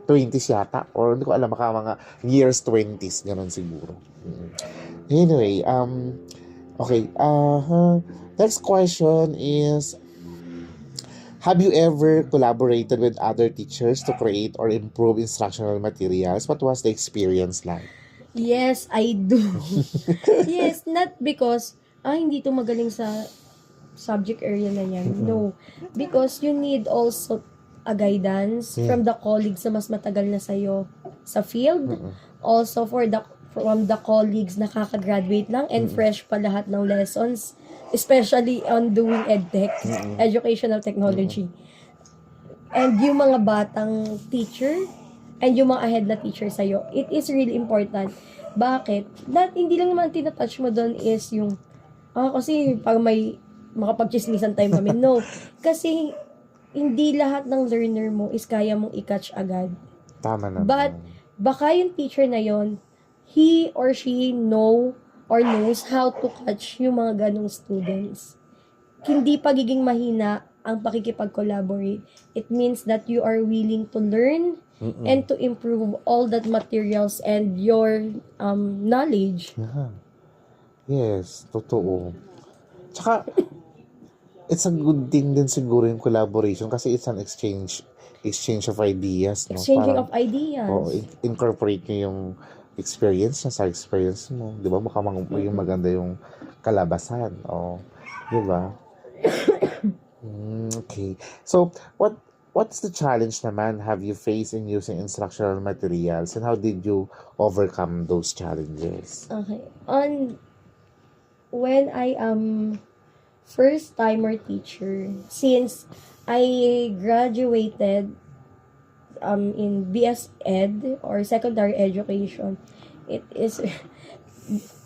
20s yata. Or hindi ko alam, mga years 20s. Ganun siguro. Anyway, okay. Next question is, have you ever collaborated with other teachers to create or improve instructional materials? What was the experience like? Yes, I do. Yes, not because, hindi to magaling sa subject area na yan. No. Because you need also a guidance Yeah. from the colleagues na mas matagal na sa'yo sa field. Mm-mm. Also, from the colleagues na kakagraduate lang and fresh pa lahat ng lessons, especially on doing edtech, educational technology. And yung mga batang teacher and yung mga ahead na teacher sa'yo, it is really important. Bakit? Hindi lang naman tinatouch mo doon is yung, kasi pag may makapagchismisan time kami. No. Kasi hindi lahat ng learner mo is kaya mong i-catch agad. Tama naman. But, baka yung teacher na yon, he or she knows how to catch yung mga ganong students. Hindi pagiging mahina ang pakikipag-collaborate. It means that you are willing to learn and to improve all that materials and your knowledge. Yeah. Yes, totoo. Tsaka, it's a good thing din siguro yung collaboration kasi it's an exchange of ideas. No? Exchanging Parang, of ideas. incorporate nyo yung experience niya sa experience mo. Di ba? Baka maging maganda yung kalabasan. Di ba? Okay. So, what's the challenge naman have you faced in using instructional materials and how did you overcome those challenges? Okay. When I am first timer teacher, since I graduated in BS Ed or secondary education, it is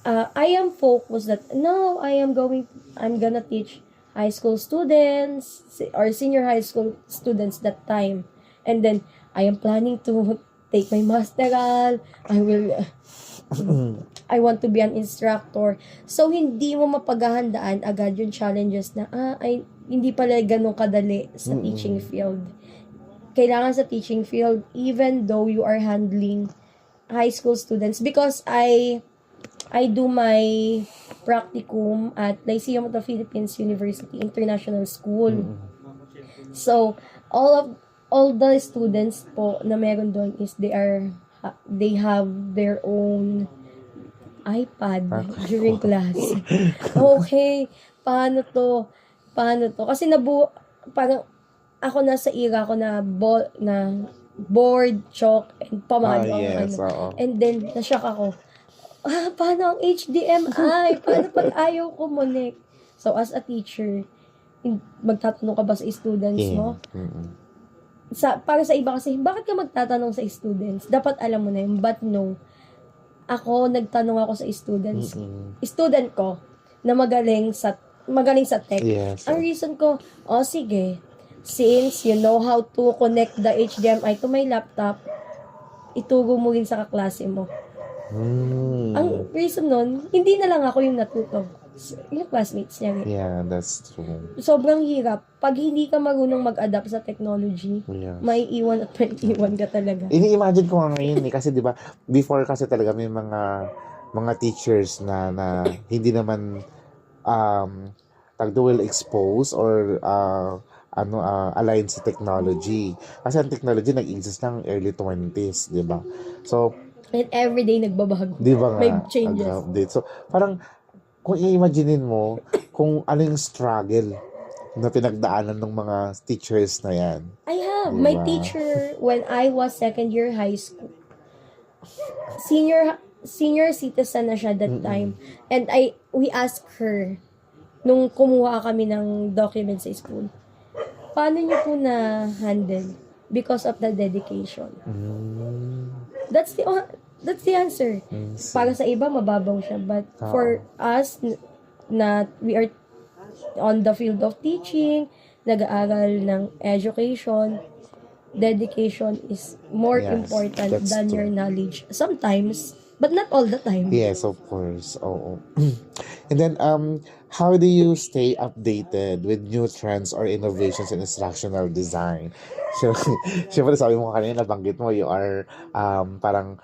I am focused that no, I'm gonna teach high school students or senior high school students that time, and then I am planning to take my masteral. I want to be an instructor. So, hindi mo mapaghahandaan agad yung challenges na, hindi pala ganun kadali sa teaching field. Kailangan sa teaching field, even though you are handling high school students, because I do my practicum at Lyceum of the Philippines University International School. So, all the students po na meron doon is they have their own iPad during class. Okay, paano to? Kasi parang ako nasa era ko na board, chalk, and pamano Yes, oo. And then, na-shock ako. Paano ang HDMI? Paano pag ayaw connect? So, as a teacher, magtatanong ka ba sa students mo? Para sa iba kasi, bakit ka magtatanong sa students? Dapat alam mo na yun. But no, nagtanong ako sa students. Student ko, na magaling sa tech. Yes. Ang reason ko, sige, since you know how to connect the HDMI to my laptop, ituro mo rin sa kaklase mo. Ang reason nun, hindi na lang ako yung natuto. Yung classmates niya rin. Yeah, that's true. Sobrang hirap. Pag hindi ka marunong mag-adapt sa technology, Yes. may iwan at may iwan ka talaga. Ini-imagine ko nga ngayon kasi 'di ba before kasi talaga may mga teachers na hindi naman will expose or aligned sa technology. Kasi ang technology nag-exist ng early 20s, 'di ba? So, And everyday nagbabago. 'di ba nga? May changes. Update. So, parang kung i-imaginein mo kung ano yung struggle na pinagdaanan ng mga teachers na yan. I have. Diba? My teacher, when I was second year high school, senior citizen na siya that time. And we asked her, nung kumuha kami ng documents sa school, paano niyo po na-handle? Because of the dedication. That's the answer. Para sa iba, mababaw siya. But for us, na we are on the field of teaching, nag-aaral ng education, dedication is more important that's than true. your knowledge. Sometimes, but not all the time. Yes, of course. Oo. And then, how do you stay updated with new trends or innovations in instructional design? So, syempre sabi mo kanina, nabanggit mo, you are parang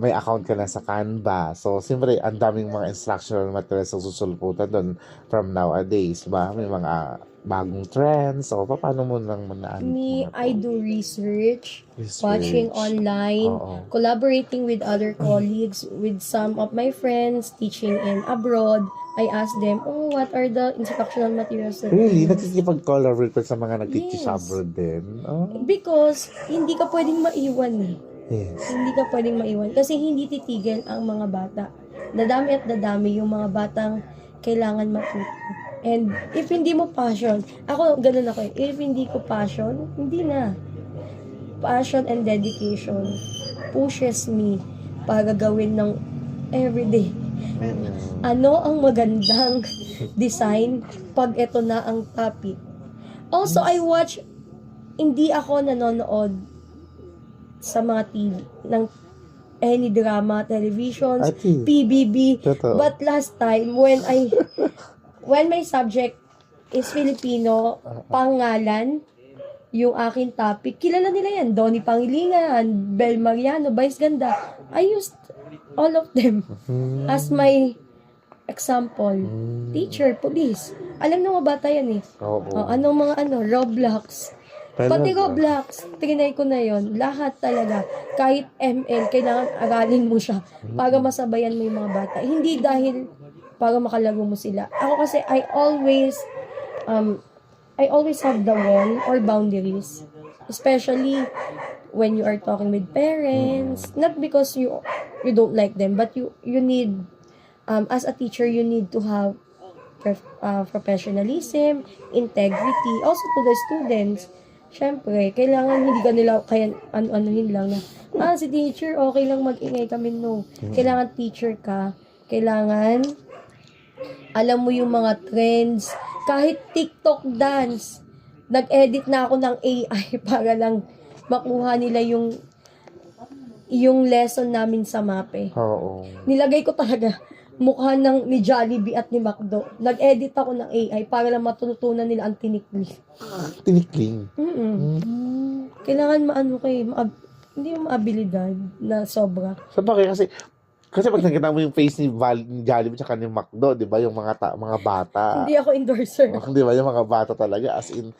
may account ka na sa Canva. So, siyempre, ang daming mga instructional materials na susulputan doon from nowadays, ba? May mga bagong trends. So, paano mo nang manaan Me, mga I to? do research, watching Research. online, Oo. collaborating with other colleagues, with some of my friends teaching in abroad. I ask them, oh, what are the instructional materials that Really? you use? Nakikipag-collaborate ka sa mga nagtitis Yes. abroad din? Oh, Because hindi ka pwedeng maiwan eh. yes. Hindi ka pwedeng maiwan. Kasi hindi titigil ang mga bata. Dadami at dadami yung mga batang kailangan matuto. And if hindi mo passion, ako ganun ako eh. If hindi ko passion, hindi na. Passion and dedication pushes me para gawin ng everyday. Mm. Ano ang magandang design pag ito na ang topic? Also, I watch, hindi ako nanonood sa mga TV, ng any drama, televisions, Ati, PBB. totoo. But last time, when my subject is Filipino, pangalan, yung aking topic, kilala nila yan. Donnie Pangilinan, Bel Mariano, Vice Ganda. I used all of them as my example. Teacher, police. Alam ng mga bata yan eh. Oo. Anong mga Roblox. Pati Talaga. Roblox, trinay ko na yon. Lahat talaga. Kahit ML, kailangan aralin mo siya para masabayan mo yung mga bata. Hindi dahil para makalaro mo sila. Ako kasi, I always have the wall or boundaries. Especially when you are talking with parents. Not because you don't like them, but you need, as a teacher, you need to have professionalism, integrity, also to the students. Syempre, kailangan hindi ka nila kaya ano-anuhin lang na, si teacher, okay lang mag-ingay kami, no. Kailangan teacher ka. Kailangan, alam mo yung mga trends. Kahit TikTok dance, nag-edit na ako ng AI para lang makuha nila yung lesson namin sa MAPE. Oo. Nilagay ko talaga mukha ni Jollibee at ni McDo. Nag-edit ako ng AI para lang matutunan nila ang tinikli. Tinikling. Kailangan hindi yung maabilidad na sobra. Sa bagay kasi pag nakita mo yung face ni Jollibee tsaka ni McDo, 'di ba, yung mga bata. Hindi ako endorser. Di ba, yung mga bata talaga as in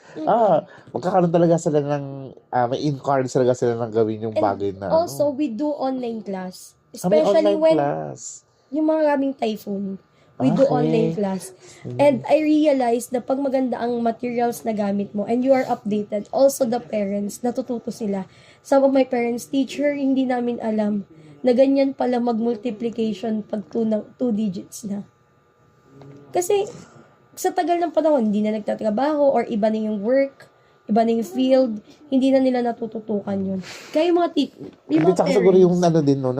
magkakaroon talaga sila ng may encourage talaga sila ng gawin yung bagay na Also, we do online class. may Especially online when class. yung mga maraming typhoon. We do Okay. online class. And I realized na pag maganda ang materials na gamit mo and you are updated, also the parents, natututo sila. Some of my parents, teacher, hindi namin alam na ganyan pala mag-multiplication pag 2 digits na. Kasi sa tagal ng panahon, hindi na nagtatrabaho or iba na yung work, iba na yung field, hindi na nila natututukan yun. Kaya yung mga Hindi, mga tsaka siguro yung parents, din, no,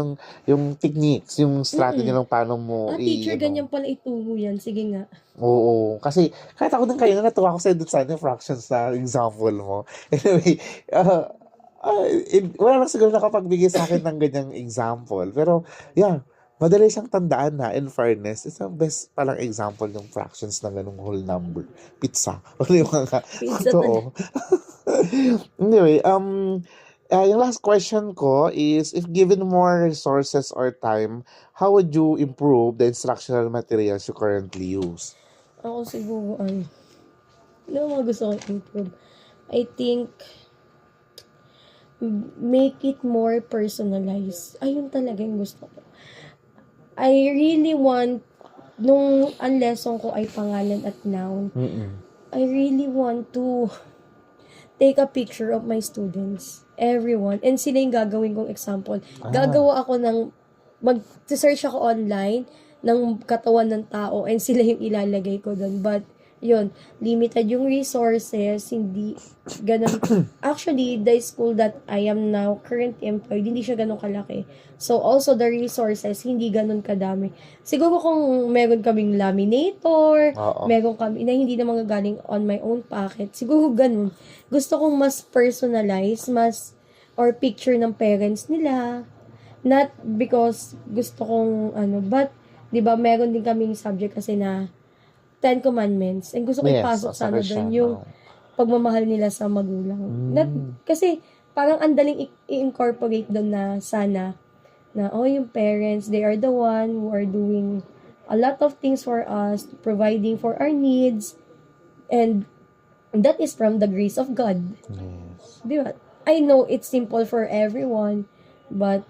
yung techniques, yung strategy ng paano mo teacher, ano. ganyan pala ituro yan. Sige nga. Oo. Kasi, kahit ako din kayo, natuwa ko sa dun sa fractions na example mo. Anyway, wala lang siguro nakapagbigay sa akin ng ganyang example. Pero, yeah, madali siyang tandaan na, in fairness, it's the best palang example yung fractions ng ganung whole number. Pizza. O yung mga, Pizza totoo. Anyway, yung last question ko is, if given more resources or time, how would you improve the instructional materials you currently use? Ako siguro, ano mga gusto kong improve? I think, make it more personalized. Ayun talaga yung gusto ko. I really want, nung ang lesson ko ay pangalan at noun, I really want to take a picture of my students, everyone, and sila yung gagawin kong example. Gagawa ako mag-search ako online ng katawan ng tao and sila yung ilalagay ko doon. But, yun, limited yung resources, hindi ganun. Actually, the school that I am now currently employed, hindi siya ganun kalaki. So, also the resources, hindi ganun kadami. Siguro kung meron kaming laminator, Oo. meron kami, na hindi naman galing on my own pocket, siguro ganun. Gusto kong mas personalize, or picture ng parents nila. Not because gusto kong, but, di ba, meron din kaming subject kasi na 10 Commandments. And gusto ko ipasok sa doon yung pagmamahal nila sa magulang. Kasi parang andaling i-incorporate doon na sana Na, yung parents, they are the one who are doing a lot of things for us, providing for our needs, and that is from the grace of God. Yes. Di ba? I know it's simple for everyone, but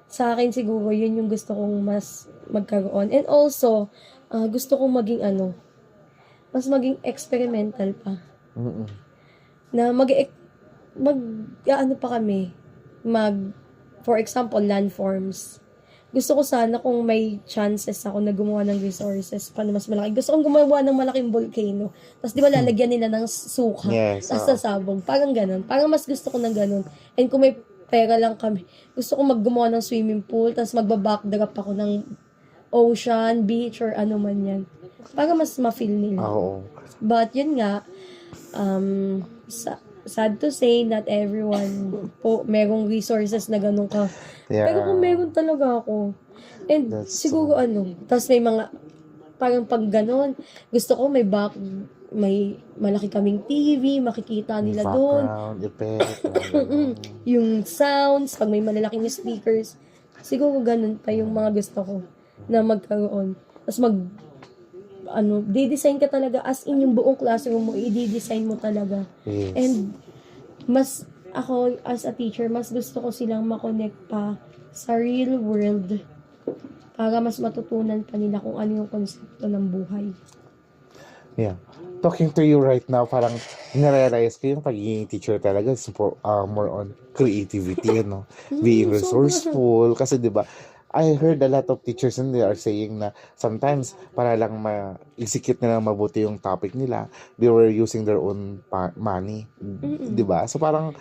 sa akin siguro, yun yung gusto kong mas magkaroon. And also, gusto kong maging mas maging experimental pa. Mm-mm. Na ano pa kami, for example, landforms. Gusto ko sana kung may chances ako na gumawa ng resources pa na mas malaki. Gusto kong gumawa ng malaking volcano. Tapos di ba lalagyan nila ng suka. Yes, Tapos oo. sasabog. Parang ganun. Parang mas gusto ko ng ganun. And kung may pera lang kami, gusto ko maggumawa ng swimming pool. Tapos magbabackdrop ako ng ocean, beach, or ano man yan. Para mas ma-feel nila. Oo. But yun nga, sad to say, not everyone po merong resources na ganun ka. Yeah. Pero kung meron talaga ako, and That's siguro tapos may mga, parang pag ganun, gusto ko may malaki kaming TV, makikita nila doon. Background, effect. Yung sounds, pag may malalaking speakers, siguro ganun pa yung mga gusto ko na magkaroon. Tapos di-design ka talaga as in yung buong classroom mo, i-design mo talaga. Yes. And mas ako as a teacher, mas gusto ko silang makonect pa sa real world para mas matutunan pa nila kung ano yung konsepto ng buhay. Yeah. Talking to you right now, parang narealize ko yung pagiging teacher talaga is more on creativity, no? Being resourceful. Kasi di ba, I heard a lot of teachers and they are saying na sometimes para lang ma-execute nila mabuti yung topic nila, they were using their own money. Di ba? So parang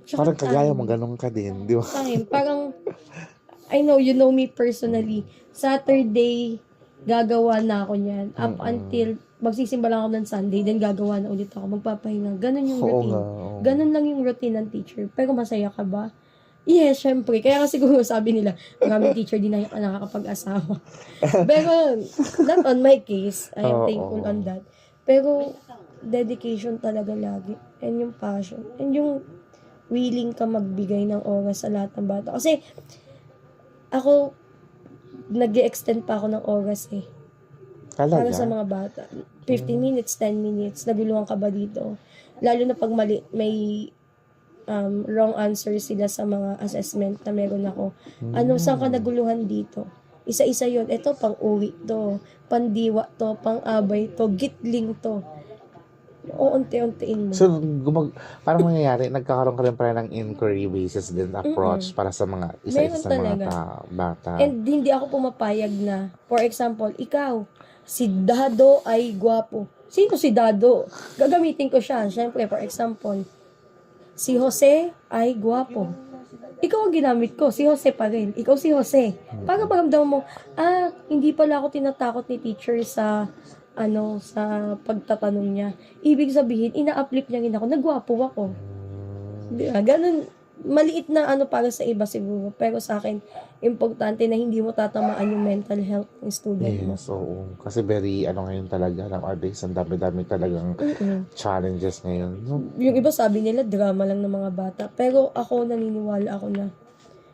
kagaya mo, ganun ka din. Di ba? Time. Parang, I know, you know me personally. Saturday, gagawa na ako niyan. Up until, magsisimba lang ako ng Sunday, then gagawa na ulit ako. Magpapahinga. Ganun yung routine. Ganun lang yung routine ng teacher. Pero masaya ka ba? Yes, syempre. Kaya nga siguro sabi nila, maraming teacher din na nakakapag-asawa. Pero, not on my case. I am thankful on that. Pero, dedication talaga lagi. And yung passion. And yung willing ka magbigay ng oras sa lahat ng bata. Kasi, ako, nag-extend pa ako ng oras eh. Talaga? Para sa mga bata. 15 minutes, 10 minutes. Naguluhan ka ba dito? Lalo na pag may wrong answer sila sa mga assessment na meron ako. Saan ka naguluhan dito? Isa-isa yun. Ito, pang-uwi to. Pandiwa to. Pang-abay to. Gitling to. O, unti-untiin mo. So, parang nangyayari, nagkakaroon ka rin pala ng inquiry basis din approach para sa mga isa-isa sa mga bata. And hindi ako pumapayag na, for example, ikaw, si Dado ay gwapo. Sino si Dado? Gagamitin ko siya. Siyempre, for example, si Jose ay gwapo. Ikaw ang ginamit ko, si Jose pa rin. Ikaw si Jose. Para maramdaman mo, hindi pala ako tinatakot ni teacher sa sa pagtatanong niya. Ibig sabihin, ina-uplift niya rin ako, nagwapo ako. Ganun, maliit na para sa iba siguro. Pero sa akin, importante na hindi mo tatamaan yung mental health ng student mo. Yes, oo. Kasi very, ngayon talaga, nowadays, ang dami-dami talagang challenges ngayon. No? Yung iba sabi nila, drama lang ng mga bata. Pero ako, naniniwala ako na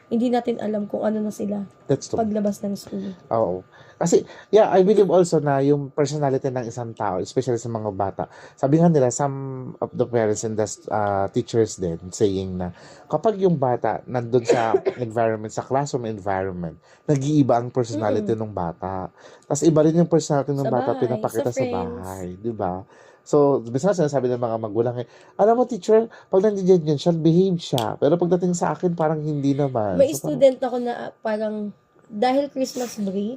hindi natin alam kung ano na sila That's true. paglabas ng school. Oo. Kasi, I believe also na yung personality ng isang tao, especially sa mga bata, sabi nga nila, some of the parents and the teachers din, saying na kapag yung bata nandun sa environment, sa classroom environment, nag-iiba ang personality ng bata. Tapos iba rin yung personality ng Sa bata bahay, pinapakita sa sa friends. bahay. Di ba? So, minsan sinasabi ng mga magulang, alam mo teacher, pag nandiyan yan siya, behave siya. Pero pagdating sa akin, parang hindi naman. May So, student ako na parang, dahil Christmas break,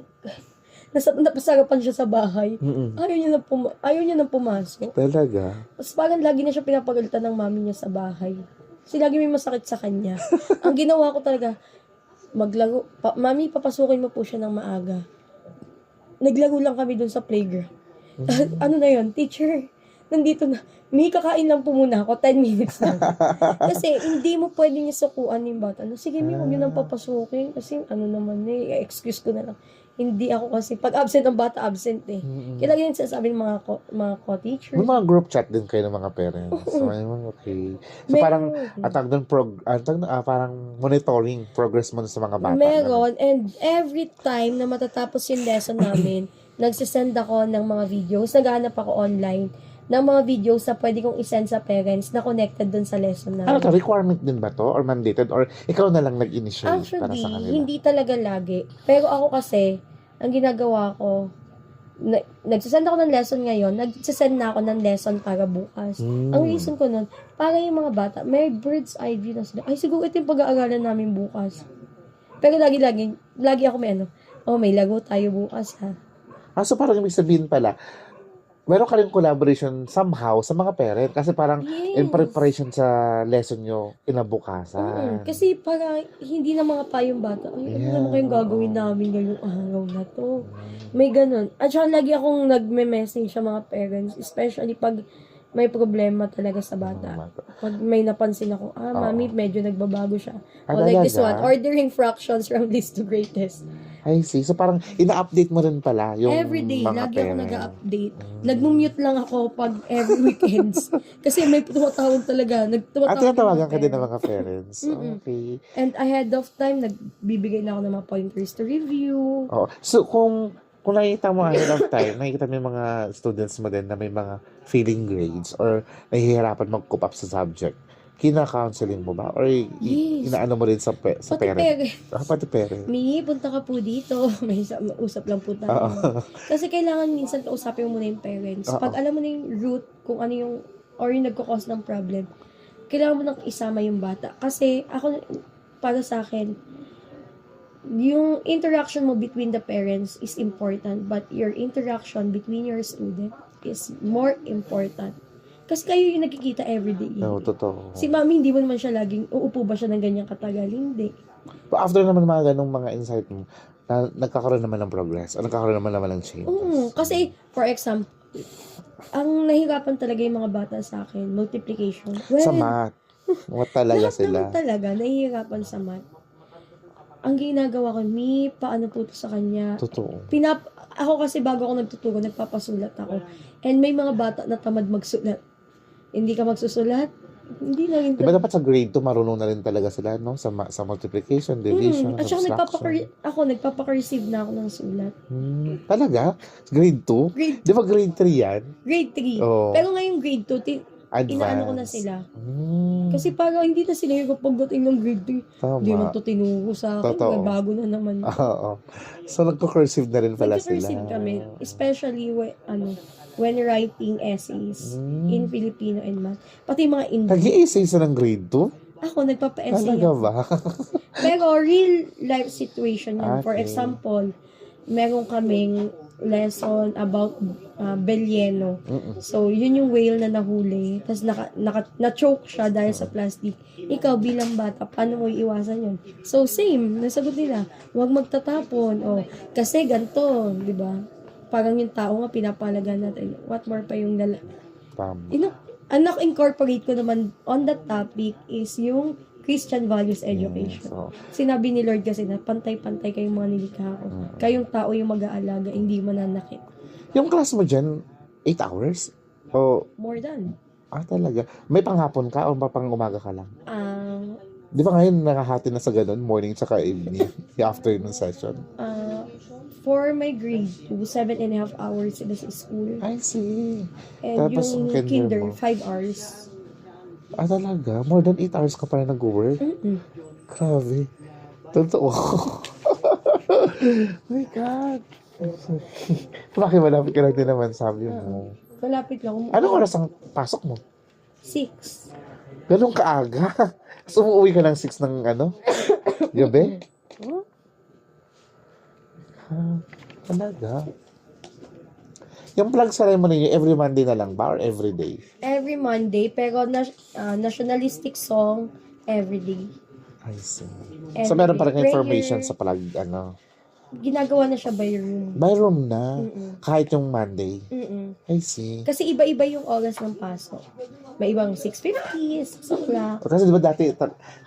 napasarapan siya sa bahay. Ayaw niya na pumasok. talaga. Tapos parang lagi na siya pinapagalitan ng mami niya sa bahay. Kasi lagi may masakit sa kanya. Ang ginawa ko talaga, maglaro. Mami, papasukin mo po siya ng maaga. Naglaro lang kami dun sa playground. Ano na yun? Teacher, nandito na. May kakain lang po muna ako. 10 minutes lang. Kasi hindi mo pwede niya sukuan yung bata. Sige, may huwag niyo nang papasukin. Kasi naman excuse ko na lang. Hindi ako kasi, pag absent ang bata, absent eh. Kaya lagi yung sasabi ng mga co-teachers. May mga group chat din kayo ng mga parents. So, ayun, okay. So, parang, parang monitoring progress mo sa mga bata. Meron, and every time na matatapos yung lesson namin, nagsisend ako ng mga videos, naghahanap ako online ng mga videos na pwede kong isend sa parents na connected dun sa lesson Ano namin. to, requirement din ba to? Or mandated? Or ikaw na lang nag-initiate para Actually, sa kanila? hindi talaga lagi. Pero ako kasi, ang ginagawa ko, nagsisend ako ng lesson ngayon, nagsisend na ako ng lesson para bukas. Ang reason ko nun, para yung mga bata, may bird's eye view na sila. Ay, siguro ito yung pag-aaralan namin bukas. Pero lagi ako may may lago tayo bukas ha. So parang ibig sabihin pala, meron ka rin collaboration somehow sa mga parent kasi parang in Yes. preparation sa lesson nyo kinabukasan. Kasi para hindi na mga pa yung bata, ay, ano naman kayong gagawin namin ngayong araw na to? May ganun. At saka lagi akong nagme-message sa mga parents, especially pag may problema talaga sa bata. Pag may napansin ako, mami, medyo nagbabago siya. O like this one, Talaga? ordering fractions from least to greatest. I see. So parang ina-update mo rin pala yung Everyday, mga lagi ako parent. nag-update. Nag-mute lang ako pag every weekends. Kasi may tumatawag talaga. Tinatawagan ka din ng parents. mga parents. Okay. And ahead of time, nagbibigay na ako ng mga pointers to review. Oh. So kung nakikita mo ahead of time, nakikita mo yung mga students mo din na may mga failing grades or nahihirapan mag-cope up sa subject, kina-counseling mo ba? Or Yes. inaano mo rin sa Pati parent? parents. Pati parent. Mi, punta ka po dito. May usap lang po tayo. Kasi kailangan minsan kausapin mo muna yung parents. Pag alam mo na yung root, kung ano yung, or yung nagkakos ng problem, kailangan mo nang isama yung bata. Kasi ako, para sa akin, yung interaction mo between the parents is important, but your interaction between your student is more important. Kasi kayo yung nakikita everyday. No, totoo. Si mami, hindi mo naman siya laging, uupo ba siya ng ganyang katagal? Hindi. But after naman mga ganong mga insight mo, nagkakaroon naman ng progress o nagkakaroon naman ng changes. Kasi, for example, ang nahirapan talaga yung mga bata sa akin, multiplication. Well, Sa math. What talaga lahat sila? naman talaga, nahihirapan sa math. Ang ginagawa ko, paano po to sa kanya? Totoo. Ako kasi bago ako nagtuturo, nagpapasulat ako. And may mga bata na tamad magsulat. Hindi ka magsusulat, hindi na rin. Diba dapat sa grade 2, marunong na rin talaga sila, no? Sa multiplication, division, At saka subtraction. nagpapaka-receive na ako ng sulat. Talaga? Grade 2? Grade Di ba grade 3 yan? Grade 3. Oo. Pero ngayong grade 2, inaano ko na sila. Kasi parang hindi na sila yung pagdating ng grade 3. Tama. Hindi man to tinuro sa akin. Totoo. May bago na naman. Oo. So, nagko-cursive na rin pala sila. Nagka-cursive kami. Especially when writing essays in Filipino and math. Pati mga English. Nag-i-essay sa ng grade 2? Ako, nagpapa-essay Talaga ako. ba? Pero real life situation yan. For Okay. example, meron kaming lesson about Belleno. So, yun yung whale na nahuli. Tapos na-choke siya dahil sa plastic. Ikaw bilang bata, paano mo iiwasan yun? So, same. Nasagot nila, huwag magtatapon. Kasi ganito, di ba? Parang yung tao nga pinapalagan natin. What more pa yung Tama. Ang incorporate ko naman on that topic is yung Christian values education. So, Sinabi ni Lord kasi na pantay-pantay kayong mga nilikha ko. Kayong tao yung mag-aalaga, hindi mananakit. yung class mo dyan, 8 hours? O, More than. talaga. May panghapon ka o pang umaga ka lang? Uh, Di ba ngayon nakahati na sa ganun? Morning tsaka evening? Yung afternoon session? for my grade 2, 7.5 hours sila sa school. I see. And Tapos yung ang kinder kinder, mo? 5 hours. Talaga? More than 8 hours ka pa rin nag-work? Grabe. Totoo. Oh my God. Bakit malapit ka lang din naman, sabi mo. Malapit lang. Anong oras ang pasok mo? 6. Ganun kaaga. So, umuwi ka ng 6 ng gabi? Talaga. Yung plug ceremony niyo, every Monday na lang ba or every day? Every Monday, pero nationalistic song every day. I see. Every So, meron pa rin prayer. information sa plug, ginagawa na siya by room. By room na. Mm-mm. Kahit yung Monday. Mm-mm. I see. Kasi iba-iba yung oras ng pasok. May ibang 6:50, 6 o'clock. Kasi di ba dati,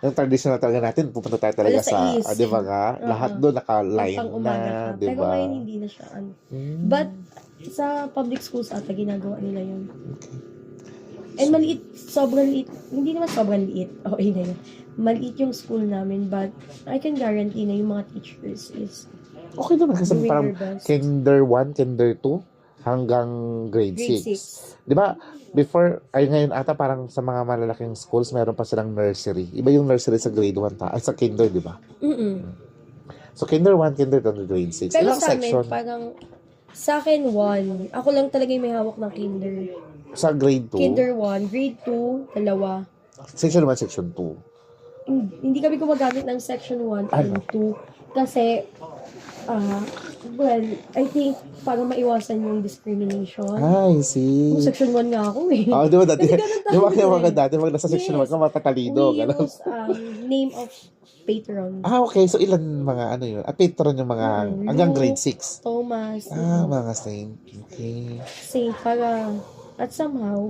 yung traditional talaga natin, pupunta tayo talaga Alas sa, 6. di ba nga? Lahat doon naka-line Pang na, umaga ka. di Pero ba? ngayon hindi na siya. Hmm. But sa public schools ata ginagawa nila yun. And maliit, sobrang liit. Hindi naman sobrang liit. Okay na yun. Maliit yung school namin, but I can guarantee na yung mga teachers is Okay naman kasi doing parang their best. kinder 1, kinder 2, hanggang grade Grade 6. Di ba? Before, ay ngayon ata parang sa mga malalaking schools, meron pa silang nursery. Iba yung nursery sa grade 1 sa kinder, di ba? Mm-mm. So, kinder 1, kinder 2, hanggang grade 6. Pero Ilang sa amin, section? parang sa akin, 1. Ako lang talaga yung may hawak ng kinder. Sa grade 2? Kinder 1, grade 2, dalawa. Section 1, section 2. Hindi kami gumagamit ng section 1 Ano? and 2 kasi well, I think para maiwasan yung discrimination. I see. Section 1 nga ako eh. Ah, di ba dati? Kasi ganun tayo Di ba kaya eh. mga dati, pag nasa section 1 Yes. ka, matatalino, We gano'n. use name of patron. Ah, okay. So, ilan mga ano yun? Patron yung mga hanggang grade 6. Thomas. Mga saint. Okay. Saint para at somehow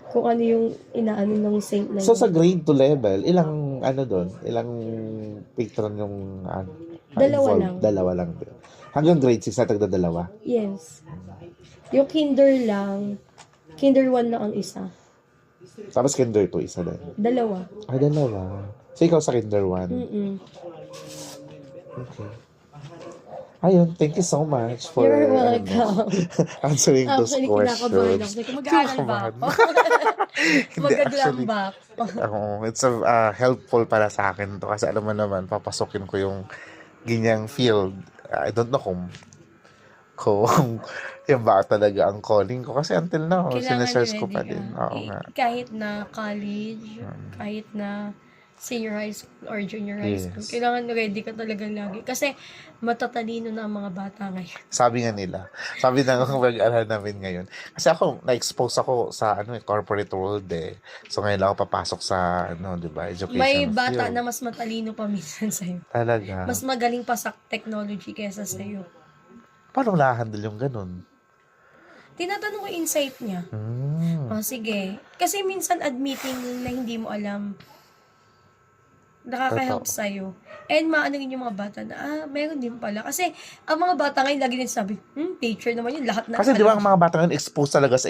kung ano yung inaano ng saint na So, yun. sa grade 2 level, ilang ano doon? Ilang patron yung Dalawa involved? lang. Dalawa lang din. Hanggang grade 6 na tagda-dalawa. Yes. Yung kinder lang, kinder 1 lang ang isa. Tapos kinder 2, isa din. Dalawa. Ah, dalawa. So, ikaw sa kinder 1. Mm-mm. Okay. Ayun, thank you so much for You're welcome. answering those Actually, kinakabahan questions. ako. Mag-aaral ba ako? Hindi, Mag-glam actually, ba ako? it's helpful para sa akin to kasi alam mo naman, papasokin ko yung ganyang field. I don't know kung yung ba talaga ang calling ko kasi until now, sinesearch ko pa din. Oo nga. Kahit na college, kahit na senior high school or junior high Yes. school, kailangan ready ka talaga lagi. Kasi matatalino na ang mga bata ngayon. Sabi nga nila. Sabi na ng mag-aral namin ngayon. Kasi ako, na-expose ako sa corporate world eh. So ngayon lang ako papasok sa, di ba, education May bata field. na mas matalino pa minsan sa'yo. Talaga. Mas magaling pa sa technology kesa sa'yo. Paano na-handle yung ganun? Tinatanong ko insight niya. Oh, sige. Kasi minsan admitting na hindi mo alam, nakaka-help sa'yo. And maano rin yung mga bata na, meron din pala. Kasi, ang mga bata ngayon, lagi din sabi, teacher naman yun, lahat na. Kasi di ba ang mga bata ngayon exposed talaga sa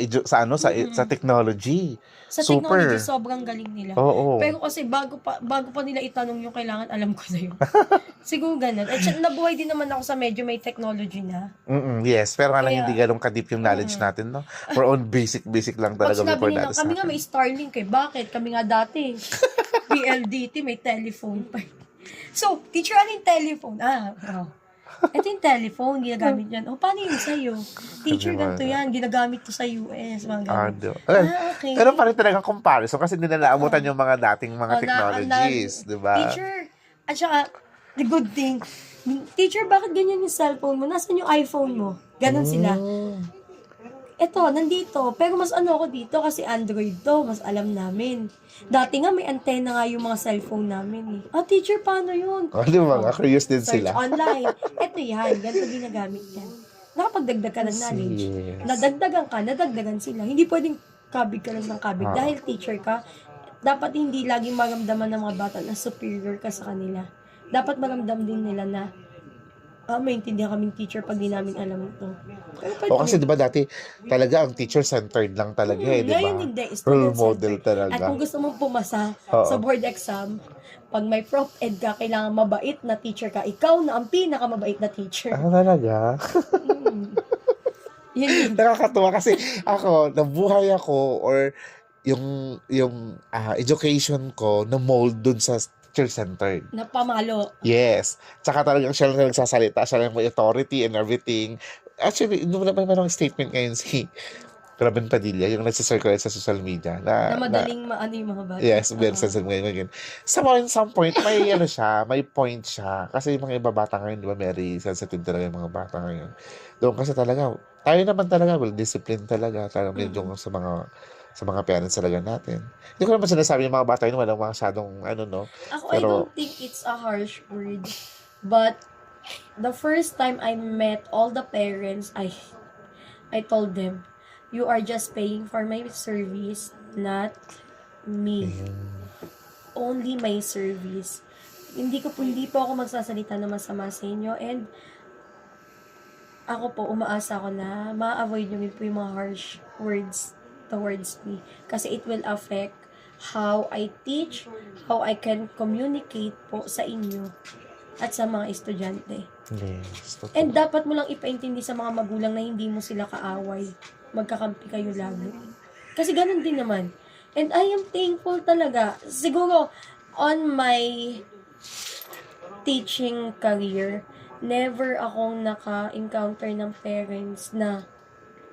technology. Sa Super. technology, sobrang galing nila. Oo. Pero kasi bago pa nila itanong yung kailangan, alam ko na yun. Siguro ganun. At nabuhay din naman ako sa medyo may technology na. Yes, pero nga lang Kaya- hindi ganun ka-deep yung knowledge natin, no? We're on basic lang Pag talaga sinabi before nila, that is kami nga happening. may Starlink eh. Bakit? Kami nga dati. PLDT, may telephone pa. So, teacher, ano yung telephone? Ito yung telephone, ginagamit yan. Paano yun sa'yo? Teacher, ganito yan, ginagamit to sa US. Mga ganun. Okay. Pero pa rin talaga comparison kasi hindi na naabutan yung mga dating mga technologies, di ba? Teacher, at saka, the good thing, teacher, bakit ganyan yung cellphone mo? Nasaan yung iPhone mo? Ganon sila. Eto, nandito. Pero mas ako dito kasi Android to. Mas alam namin. Dati nga may antena nga yung mga cellphone namin eh. Teacher, paano yun? Di ba? Curious din Search sila. online. Eto yan. Ganito ginagamit yan. Nakapagdagdag ka ng knowledge. Yes. Nadagdagan sila. Hindi pwedeng kabig ka lang ng kabig. Dahil teacher ka, dapat hindi laging maramdaman ng mga bata na superior ka sa kanila. Dapat maramdam din nila na maintindihan kaming teacher pag di namin alam ito. Kasi di ba dati talaga ang teacher-centered lang talaga di ba? Ngayon hindi. Role Student model center. talaga. At kung gusto mong pumasa Oo. sa board exam, pag may prof ed ka, kailangan mabait na teacher ka. Ikaw na ang pinakamabait na teacher. Talaga? Yun. Nakakatuwa kasi nabuhay ako or yung education ko na mold dun sa teacher-centered. Napamalo. Yes. Tsaka talagang siya lang nagsasalita, siya lang may authority and everything. Actually, nung naman may statement ngayon si Robin Padilla, yung nagsisirculate sa social media. Na madaling maano yung mga bata. Yes, very sensitive ngayon. Some point, may may point siya. Kasi yung mga iba bata ngayon, di ba, very sensitive talaga yung mga bata ngayon. Doon kasi talaga, tayo naman talaga, well-disciplined talaga. Talagang medyo sa mga parents talaga natin. Hindi ko naman sinasabi yung mga bata yun, walang masyadong, Ako, I pero, don't think it's a harsh word. But, the first time I met all the parents, I told them, you are just paying for my service, not me. Only my service. Hindi po ako magsasalita na masama sa inyo, and ako po, umaasa ako na ma-avoid nyo po yung mga harsh words towards me. Kasi it will affect how I teach, how I can communicate po sa inyo at sa mga estudyante. Yes, totoo. And dapat mo lang ipaintindi sa mga magulang na hindi mo sila kaaway. Magkakampi kayo lagi. Kasi ganun din naman. And I am thankful talaga. Siguro, on my teaching career, never akong naka-encounter ng parents na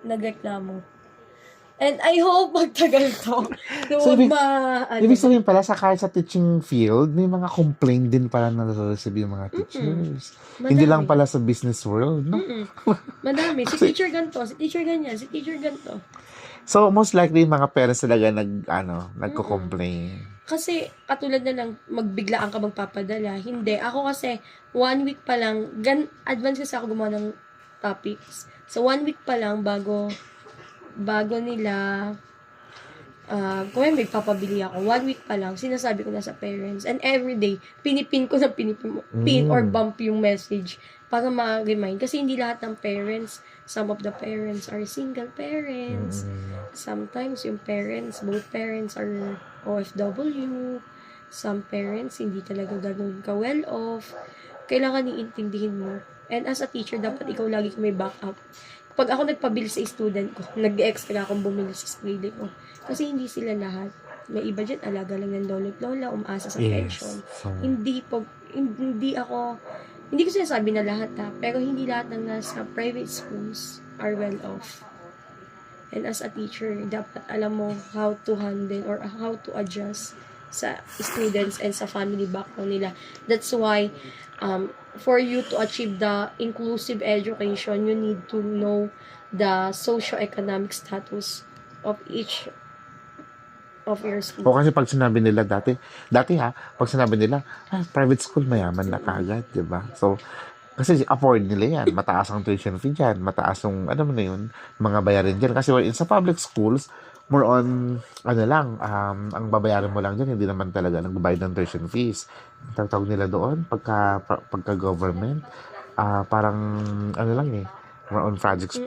nagreklamo. And I hope magtagal to. So, ibig sabihin pala, kahit sa teaching field, may mga complaint din pala na nare-receive yung mga teachers. Hindi lang pala sa business world, no? Madami. Si teacher ganito, si teacher ganyan, si teacher ganito. So, most likely, mga parents talaga nagko-complain. Kasi, katulad na lang, magbiglaan ka magpapadala. Hindi. Ako kasi, 1 week pa lang, advance kasi ako gumawa ng topics. So, 1 week pa lang, bago nila, kung may papabili ako, 1 week pa lang, sinasabi ko na sa parents. And everyday, pinipin ko na pin or bump yung message para ma-remind. Kasi hindi lahat ng parents, some of the parents are single parents. Sometimes yung parents, both parents are OFW. Some parents, hindi talaga gano'n ka well off. Kailangan iintindihin mo. And as a teacher, dapat ikaw lagi may backup. Pag ako nagpabili sa student ko, nag-extra akong bumili sa sarili ko. Kasi hindi sila lahat. May iba dyan, alaga lang ng lolo't lola, umaasa sa pension. Hindi ko sinasabi na lahat pero hindi lahat ng nasa private schools are well off. And as a teacher, dapat alam mo how to handle or how to adjust sa students and sa family background nila. That's why, for you to achieve the inclusive education, you need to know the socio-economic status of each of your school. O kasi pag sinabi nila pag sinabi nila, private school mayaman na kagad, di ba? So, kasi afford nila yan. Mataas ang tuition fee dyan. Mataas yung, mga bayarin dyan. Kasi sa public schools, more on, ang babayaran mo lang dyan, hindi naman talaga nagbabayad ng tuition fees. Tawag nila doon, pagka-government, parang, more on projects,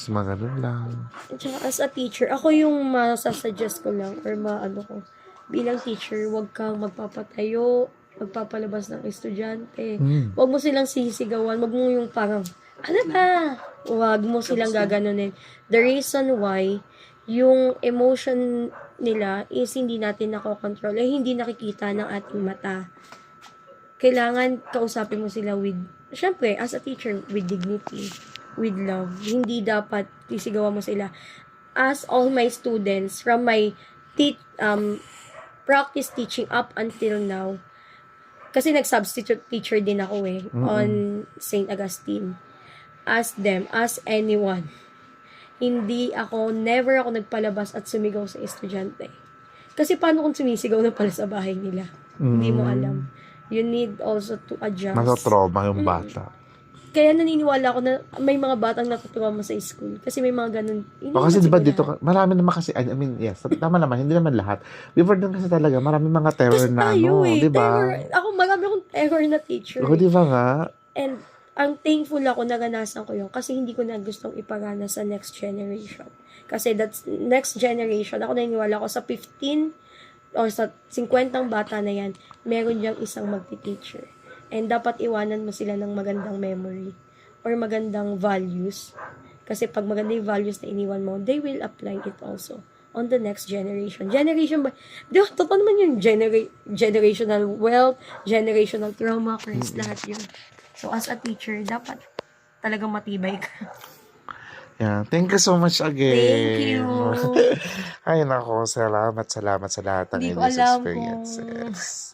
mga ganun lang. Tsaka as a teacher, ako yung masasuggest ko lang or bilang teacher, huwag kang magpapatayo, magpapalabas ng estudyante. Huwag mo silang sisigawan, huwag mo yung parang, huwag mo silang gaganunin. The reason why, yung emotion nila is hindi natin nakokontrol, hindi nakikita ng ating mata. Kailangan kausapin mo sila syempre, as a teacher, with dignity, with love. Hindi dapat sisigawan mo sila. As all my students, from my practice teaching up until now, kasi nag-substitute teacher din ako on St. Augustine. Ask them, ask anyone. Never ako nagpalabas at sumigaw sa estudyante. Kasi paano kung sumisigaw na pala sa bahay nila? Hindi mo alam. You need also to adjust. Nasa-trauma yung bata. Kaya naniniwala ako na may mga batang natutrauma sa school. Kasi may mga ganun. Kasi diba dito, marami naman kasi, yes, tama naman, hindi naman lahat. Before din kasi talaga, marami mga terror na diba? Marami akong terror na teacher. Diba nga? And ang thankful ako naranasan ko yun kasi hindi ko na gustong ipagana sa next generation. Kasi that's next generation. Ako naniniwala ko sa 15 or sa 50 bata na yan, meron diyang isang magti-teacher. And dapat iwanan mo sila ng magandang memory or magandang values. Kasi pag maganda yung values na iniwan mo, they will apply it also on the next generation. Generation ba? Di ba? Totoo naman yung generational wealth, generational trauma, curse, lahat yun. So, as a teacher, dapat talagang matibay ka. Yeah, thank you so much again. Thank you. Ay, nako, salamat sa lahat ng Hindi ko inyong alam experiences.